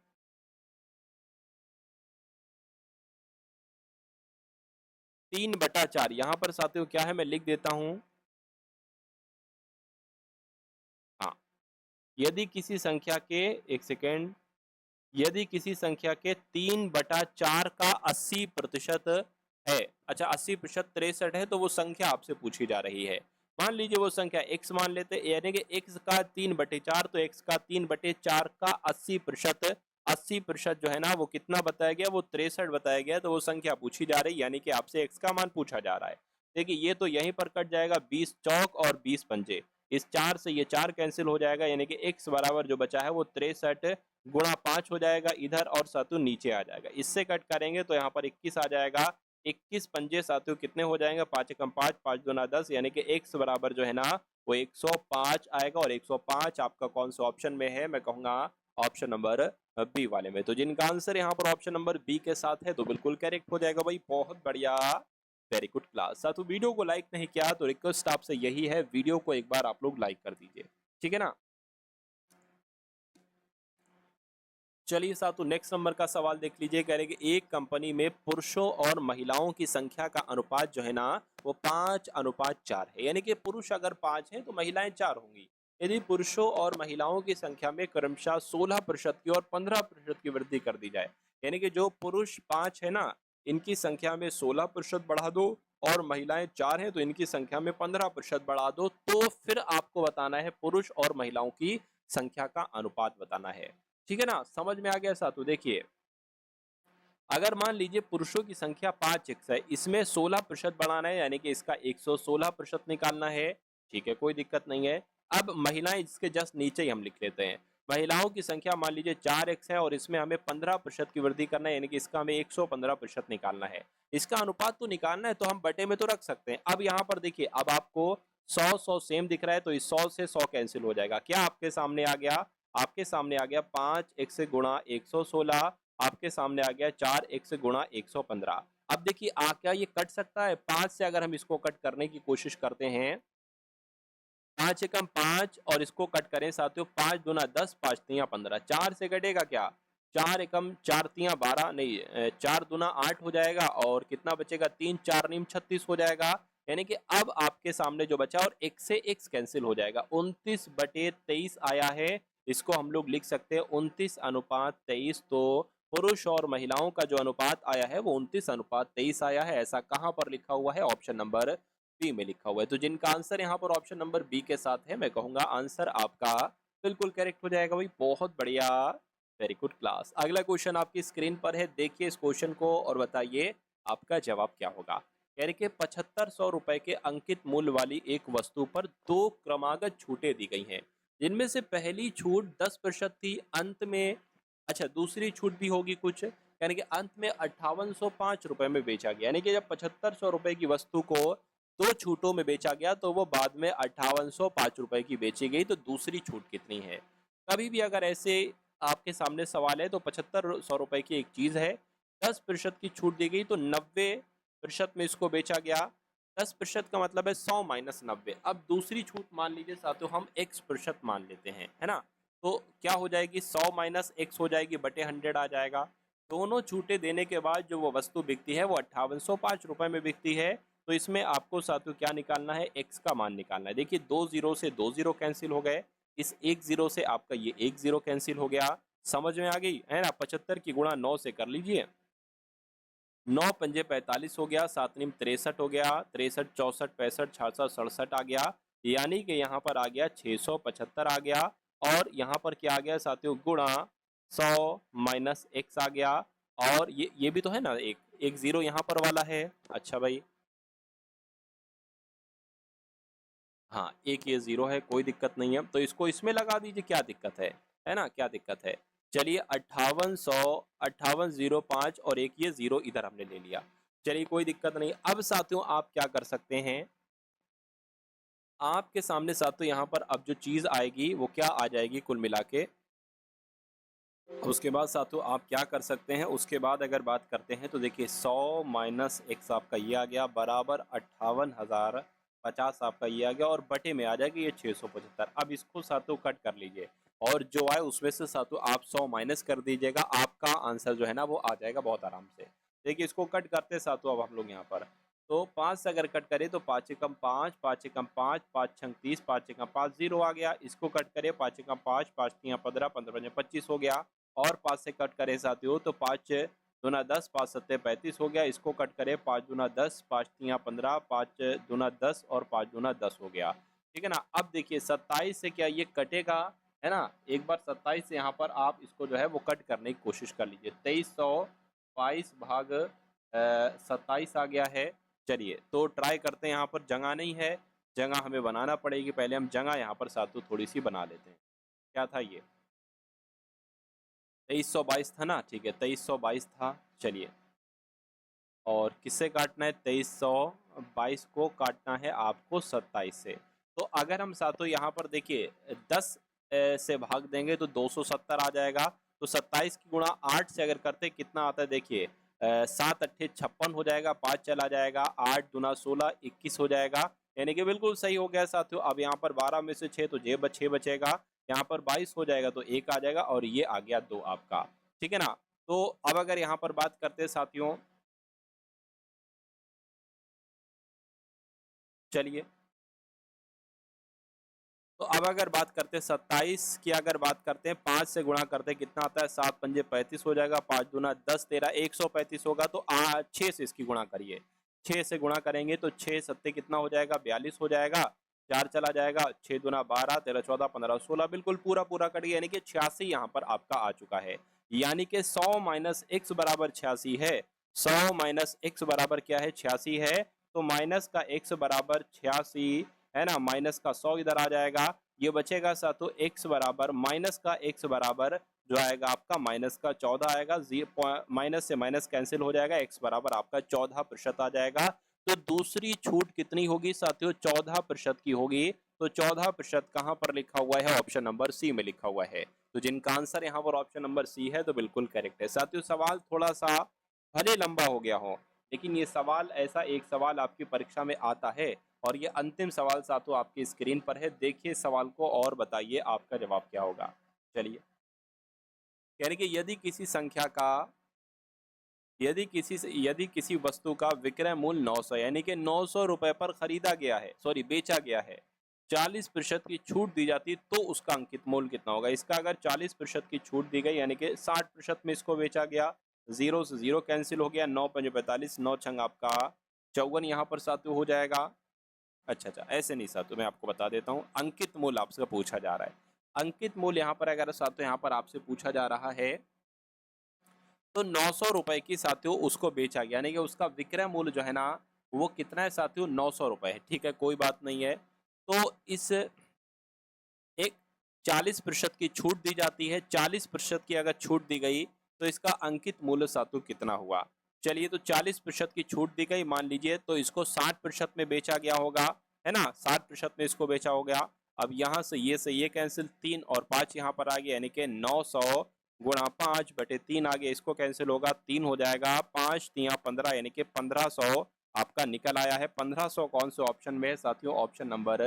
3/4 यहां पर साथियों क्या है, मैं लिख देता हूं। हाँ, यदि किसी संख्या के, एक सेकेंड, यदि किसी संख्या के 3/4 का 80% है, अच्छा 80% 63 है, तो वो संख्या आपसे पूछी जा रही है। मान लीजिए वो संख्या x मान लेते, यानी कि x का 3/4, तो x का 3/4 का 80%, 80% जो है ना वो कितना बताया गया, वो 63 बताया गया, तो वो संख्या पूछी जा रही, यानी कि आपसे x का मान पूछा जा रहा है। देखिए ये तो यहीं पर कट जाएगा, 20 चौक और 20 पंजे, इस 4 से ये 4 कैंसिल हो जाएगा, यानी कि x बराबर जो बचा है वो 63 गुणा 5 हो जाएगा इधर, और सातु नीचे आ जाएगा। इससे कट करेंगे तो यहाँ पर 21 आ जाएगा, 21 पंजे साथियों कितने हो जाएंगे, 5 एकम 5, 5 दूना 10, यानी कि x बराबर जो है ना वो 105 आएगा। और 105 आपका कौन सा ऑप्शन में है, मैं कहूंगा ऑप्शन नंबर बी वाले में। तो जिनका आंसर यहाँ पर ऑप्शन नंबर बी के साथ है तो बिल्कुल करेक्ट हो जाएगा भाई, बहुत बढ़िया, वेरी गुड क्लास। साथियों वीडियो को लाइक नहीं किया तो रिक्वेस्ट आपसे यही है, वीडियो को एक बार आप लोग लाइक कर दीजिए, ठीक है ना। चलिए साथियों नेक्स्ट नंबर का सवाल देख लीजिए। कह रहे कि एक कंपनी में पुरुषों और महिलाओं की संख्या का अनुपात जो है ना वो 5:4 है, यानी कि पुरुष अगर 5 हैं तो महिलाएं 4 होंगी। यदि पुरुषों और महिलाओं की संख्या में क्रमशः 16% की और 15% की वृद्धि कर दी जाए, यानी कि जो पुरुष 5 है ना इनकी संख्या में 16% बढ़ा दो, और महिलाएं 4 हैं तो इनकी संख्या में 15% बढ़ा दो, तो फिर आपको बताना है पुरुष और महिलाओं की संख्या का अनुपात बताना है, ठीक है ना। समझ में आ गया साथों। देखिए अगर मान लीजिए पुरुषों की संख्या 5x है, इसमें 16% बढ़ाना है, यानी कि इसका 116% निकालना है, ठीक है कोई दिक्कत नहीं है। अब महिलाएं इसके जस्ट नीचे ही हम लिख लेते हैं। महिलाओं की संख्या मान लीजिए 4x है और इसमें हमें 15% की वृद्धि करना है, यानी कि इसका हमें 115% निकालना है। इसका अनुपात तो निकालना है तो हम बटे में तो रख सकते हैं। अब यहाँ पर देखिए अब आपको 100 सेम दिख रहा है, तो इस 100 से 100 कैंसिल हो जाएगा। क्या आपके सामने आ गया, आपके सामने आ गया 5x गुणा 116, आपके सामने आ गया 4x गुणा 115। अब देखिए क्या ये कट सकता है, 5 से अगर हम इसको कट करने की कोशिश करते हैं, 5 एकम 5 और इसको कट करें साथियों, 5 दूना 10, 5 तिया 15, 4 से कटेगा क्या, 4 एकम 4 तिया 12, नहीं 4 दूना 8 हो जाएगा, और कितना बचेगा, 3 4 नीम 36 हो जाएगा। यानी कि अब आपके सामने जो बचा और x से x कैंसिल हो जाएगा, 29/23 आया है। इसको हम लोग लिख सकते हैं 29:23। तो पुरुष और महिलाओं का जो अनुपात आया है वो 29:23 आया है। ऐसा कहाँ पर लिखा हुआ है? ऑप्शन नंबर बी में लिखा हुआ है। तो जिनका आंसर यहाँ पर ऑप्शन नंबर बी के साथ है, मैं कहूंगा आंसर आपका बिल्कुल करेक्ट हो जाएगा भाई। बहुत बढ़िया, वेरी गुड क्लास। अगला क्वेश्चन आपकी स्क्रीन पर है, देखिए इस क्वेश्चन को और बताइए आपका जवाब क्या होगा। कह रहे कि 7500 रुपए के अंकित मूल्य वाली एक वस्तु पर 2 क्रमागत छूटें दी गई हैं, जिनमें से पहली छूट 10% थी, अंत में अच्छा दूसरी छूट भी होगी कुछ, यानी कि अंत में 5805 रुपए में बेचा गया। यानी कि जब 7500 रुपए की वस्तु को 2 छूटों में बेचा गया तो वो बाद में 5805 रुपए की बेची गई। तो दूसरी छूट कितनी है? कभी भी अगर ऐसे आपके सामने सवाल है तो 7500 रुपए की एक चीज है, 10% की छूट दी गई तो 90% में इसको बेचा गया। 10% का मतलब है 100 माइनस 90। अब दूसरी छूट मान लीजिए साथियों हम x% मान लेते हैं, है ना। तो क्या हो जाएगी? 100 माइनस x हो जाएगी, बटे 100 आ जाएगा। दोनों छूटे देने के बाद जो वो वस्तु बिकती है वो 5805 रुपए में बिकती है। तो इसमें आपको साथियों क्या निकालना है? x का मान निकालना है। देखिए 2 जीरो से 2 जीरो कैंसिल हो गए, इस 1 जीरो से आपका ये 1 जीरो कैंसिल हो गया। समझ में आ गई है ना। 75 की गुणा 9 से कर लीजिए, 9 पंजे 45 हो गया, 7 नीम 63 हो गया, 63 64 65 66 67 आ गया। यानी कि यहाँ पर आ गया 675 आ गया। और यहाँ पर क्या आ गया साथियों? गुणा 100 माइनस x आ गया। और ये भी तो है ना, एक जीरो यहाँ पर वाला है। अच्छा भाई, हाँ एक ये जीरो है, कोई दिक्कत नहीं है, तो इसको इसमें लगा दीजिए, क्या दिक्कत है ना, क्या दिक्कत है। चलिए 5805 और एक ये जीरो इधर हमने ले लिया। चलिए कोई दिक्कत नहीं। अब साथियों आप क्या कर सकते हैं, आपके सामने साथियों यहाँ पर अब जो चीज आएगी वो क्या आ जाएगी कुल मिला के। उसके बाद साथियों आप क्या कर सकते हैं, उसके बाद अगर बात करते हैं तो देखिए 100 माइनस एक्स आपका ये आ गया बराबर 58,050 आपका ये आ गया, और बटे में आ जाएगा ये 675। अब इसको साथियों कट कर लीजिए और जो आए उसमें से साथियों आप 100 माइनस कर दीजिएगा, आपका आंसर जो है ना वो आ जाएगा बहुत आराम से। देखिए इसको कट करते साथियों अब हम लोग यहाँ पर, तो 5 से अगर कट करें तो 5 एकम 5, 5 एकम 5, 5 छंग 30, 5 एकम 5 जीरो आ गया। इसको कट करें 5 एकम 5, 5 तियां 15, 15 पंजे 25 हो गया। और 5 से कट करें साथियों तो 5 दूना 10, 5 सत्ते 35 हो गया। इसको कट करें 5 दूना 10, 5 तियां 15, 5 दूना 10 और 5 दूना 10 हो गया। ठीक है ना। अब देखिए 27 से क्या ये कटेगा, है ना। एक बार 27 से यहाँ पर आप इसको जो है वो कट करने की कोशिश कर लीजिए। 2322 भाग 27 आ गया है। चलिए तो ट्राई करते हैं, यहाँ पर जगह नहीं है, जगह हमें बनाना पड़ेगी। पहले हम जगह यहाँ पर साथियों थोड़ी सी बना लेते हैं। क्या था ये? 2322 था ना, ठीक है 2322 था। चलिए और किससे काटना है? 2322 को काटना है आपको 27 से। तो अगर हम साथों यहाँ पर देखिए 10 से भाग देंगे तो 270 आ जाएगा। तो 27 की गुणा 8 से अगर करते कितना आता है देखिए, 7 अट्ठे 56 हो जाएगा, 5 चला जाएगा, 8 दूना 16 21 हो जाएगा। यानी कि बिल्कुल सही हो गया साथियों। अब यहाँ पर 12 में से 6 तो 6 बचेगा, यहाँ पर 22 हो जाएगा तो 1 आ जाएगा, और ये आ गया 2 आपका। ठीक है ना। तो अब अगर यहाँ पर बात करते हैं साथियों, चलिए तो अब अगर बात करते हैं 27 की, अगर बात करते हैं 5 से गुणा करते हैं कितना आता है? 7 पंजे 35 हो जाएगा, 5 दूना 10 13 135 होगा। तो 6 से इसकी गुणा करिए, 6 से गुणा करेंगे तो 6 सत्ते कितना हो जाएगा? 42 हो जाएगा। 4 चला जाएगा, 6 दूना 12 13 14 15 16, बिल्कुल पूरा पूरा कट गया। यानी कि 86 यहाँ पर आपका आ चुका है। यानी कि 100 माइनस एक्स बराबर 86 है। 100 माइनस एक्स बराबर क्या है? 86 है। तो माइनस का एक्स बराबर 86, है ना, माइनस का 100 इधर आ जाएगा। ये बचेगा साथों एक्स बराबर, माइनस का एक्स बराबर जो आएगा आपका माइनस का 14 आएगा। माइनस से माइनस कैंसिल हो जाएगा, एक्स बराबर आपका 14% आ जाएगा। तो दूसरी छूट कितनी होगी साथियों? 14% की होगी। तो 14% कहां पर लिखा हुआ है? ऑप्शन नंबर सी में लिखा हुआ है। तो जिनका आंसर यहाँ पर ऑप्शन नंबर सी है तो बिल्कुल करेक्ट है साथियों। सवाल थोड़ा सा भले लंबा हो गया हो, लेकिन ये सवाल ऐसा एक सवाल आपकी परीक्षा में आता है। और ये अंतिम सवाल साथियों आपकी स्क्रीन पर है, देखिए सवाल को और बताइए आपका जवाब क्या होगा। चलिए कह रहे कि यदि किसी वस्तु का विक्रय मूल्य 900 यानी कि 900 रुपए पर खरीदा गया है, सॉरी बेचा गया है, 40% की छूट दी जाती तो उसका अंकित मूल्य कितना होगा। इसका अगर 40% की छूट दी गई यानी कि 60% में इसको बेचा गया, 0 से 0 कैंसिल हो गया, 9 पंजे 45, 9 छंग आपका 54 यहाँ पर साथियों हो जाएगा। अच्छा, ऐसे नहीं साथियों, मैं आपको बता देता हूँ, अंकित मूल्य आपसे पूछा जा रहा है। अंकित मूल्य यहाँ पर अगर साथियों यहाँ पर आपसे पूछा जा रहा है तो 900 रुपए की साथियों उसको बेचा गया, यानी कि उसका विक्रय मूल्य जो है ना वो कितना है साथियों, 900 रुपए है। ठीक है, कोई बात नहीं है। तो इस एक 40% की छूट दी जाती है, 40% की अगर छूट दी गई तो इसका अंकित मूल्य साथियों कितना हुआ। चलिए, तो 40% की छूट दी गई मान लीजिए, तो इसको 60% में बेचा गया होगा, है ना, 60% में इसको बेचा हो गया। अब यहाँ से ये कैंसिल, 3 और 5 यहाँ पर आ गया, यानी कि 900 गुणा 5 बटे 3 आ गया, इसको कैंसिल होगा, 3 हो जाएगा, 5 3 15 यानी कि 1500 आपका निकल आया है। 1500 कौन से ऑप्शन में है साथियों, ऑप्शन नंबर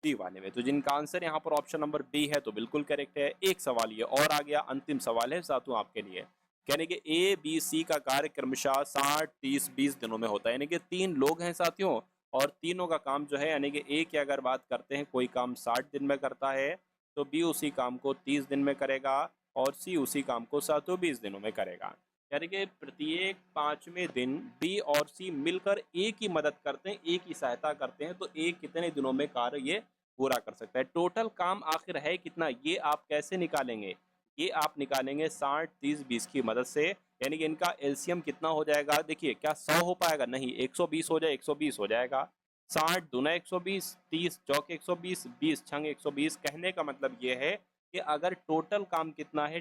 बी वाले में। तो जिनका आंसर यहाँ पर ऑप्शन नंबर बी है तो बिल्कुल करेक्ट है। एक सवाल ये और आ गया, अंतिम सवाल है साथियों आपके लिए। कहने के ए बी सी का कार्य क्रमशः 60 30 20 दिनों में होता है, यानी कि 3 लोग हैं साथियों और तीनों का काम जो है, यानी कि ए की अगर बात करते हैं कोई काम 60 दिन में करता है तो बी उसी काम को 30 दिन में करेगा और सी उसी काम को साथियों 20 दिनों में करेगा। यानी कि प्रत्येक 5वें दिन बी और सी मिलकर ए की मदद करते हैं, ए की सहायता करते हैं, तो ए कितने दिनों में कार्य ये पूरा कर सकता है। टोटल काम आखिर है कितना, ये आप कैसे निकालेंगे, ये आप निकालेंगे 60 30 20 की मदद से, यानी कि इनका एलसीएम कितना हो जाएगा। देखिए, क्या 100 हो पाएगा, नहीं, 120 हो जाए, 120 हो जाएगा। 60 दूना 120, 30 चौक 120, 20 छंग 120। कहने का मतलब ये है कि अगर टोटल काम कितना है,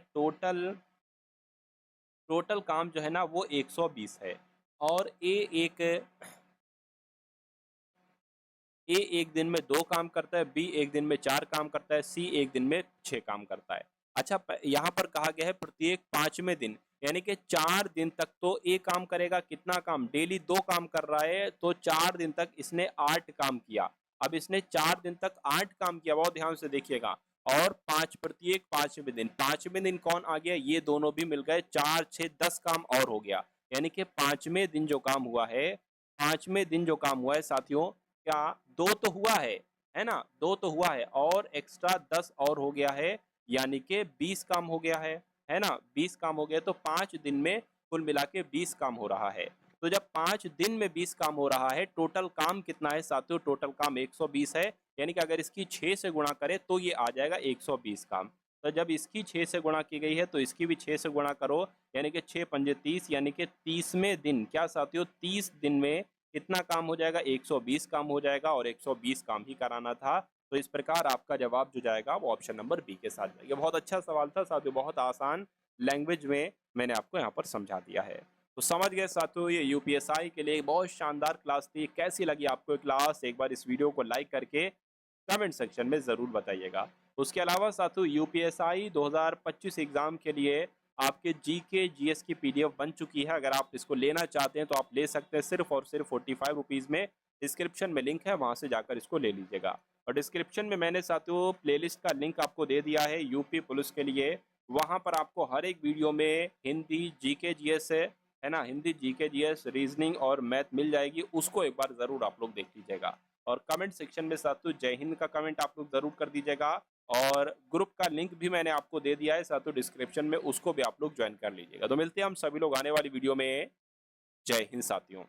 टोटल काम जो है ना वो 120 है और ए एक दिन में 2 काम करता है, बी एक दिन में 4 काम करता है, सी एक दिन में 6 काम करता है। अच्छा, यहाँ पर कहा गया है प्रत्येक 5वें दिन, यानी कि 4 दिन तक तो ए काम करेगा। कितना काम, डेली 2 काम कर रहा है, तो 4 दिन तक इसने 8 काम किया। अब इसने 4 दिन तक 8 काम किया, बहुत ध्यान से देखिएगा। और प्रत्येक 5वें दिन कौन आ गया, ये दोनों भी मिल गए, 4 6 10 काम और हो गया। यानी कि 5वें दिन जो काम हुआ है, 5वें दिन जो काम हुआ है साथियों, क्या 2 तो हुआ है ना, 2 तो हुआ है और एक्स्ट्रा 10 और हो गया है, यानी कि 20 काम हो गया है ना, 20 काम हो गया। तो 5 दिन में कुल मिला के 20 काम हो रहा है। तो जब 5 दिन में 20 काम हो रहा है, टोटल काम कितना है साथियों, टोटल काम 120 है, यानी कि अगर इसकी 6 से गुणा करें तो ये आ जाएगा 120 काम। तो जब इसकी 6 से गुणा की गई है तो इसकी भी 6 से गुणा करो, यानी कि 6 पंजे 30, यानी कि 30वें दिन क्या साथियों, 30 दिन में कितना काम हो जाएगा, 120 काम हो जाएगा और 120 काम ही कराना था। तो इस प्रकार आपका जवाब जो जाएगा वो ऑप्शन नंबर बी के साथ जाएगा। बहुत अच्छा सवाल था साथियों, बहुत आसान लैंग्वेज में मैंने आपको यहाँ पर समझा दिया है। तो समझ गए साथियों, ये यूपीएसआई के लिए एक बहुत शानदार क्लास थी। कैसी लगी आपको क्लास, एक बार इस वीडियो को लाइक करके कमेंट सेक्शन में ज़रूर बताइएगा। उसके अलावा साथियों, यूपीएसआई 2025 एग्जाम के लिए आपके जीके जीएस की पीडीएफ बन चुकी है। अगर आप इसको लेना चाहते हैं तो आप ले सकते हैं, सिर्फ और सिर्फ 45 रुपीज़ में। डिस्क्रिप्शन में लिंक है, वहां से जाकर इसको ले लीजिएगा। और डिस्क्रिप्शन में मैंने साथियों प्लेलिस्ट का लिंक आपको दे दिया है यूपी पुलिस के लिए। वहां पर आपको हर एक वीडियो में हिंदी जीके जीएस है ना, हिंदी जीके जीएस रीजनिंग और मैथ मिल जाएगी, उसको एक बार जरूर आप लोग देख लीजिएगा। और कमेंट सेक्शन में साथियों जय हिंद का कमेंट आप लोग जरूर कर दीजिएगा। और ग्रुप का लिंक भी मैंने आपको दे दिया है साथियों डिस्क्रिप्शन में, उसको भी आप लोग ज्वाइन कर लीजिएगा। तो मिलते हैं हम सभी लोग आने वाली वीडियो में। जय हिंद साथियों।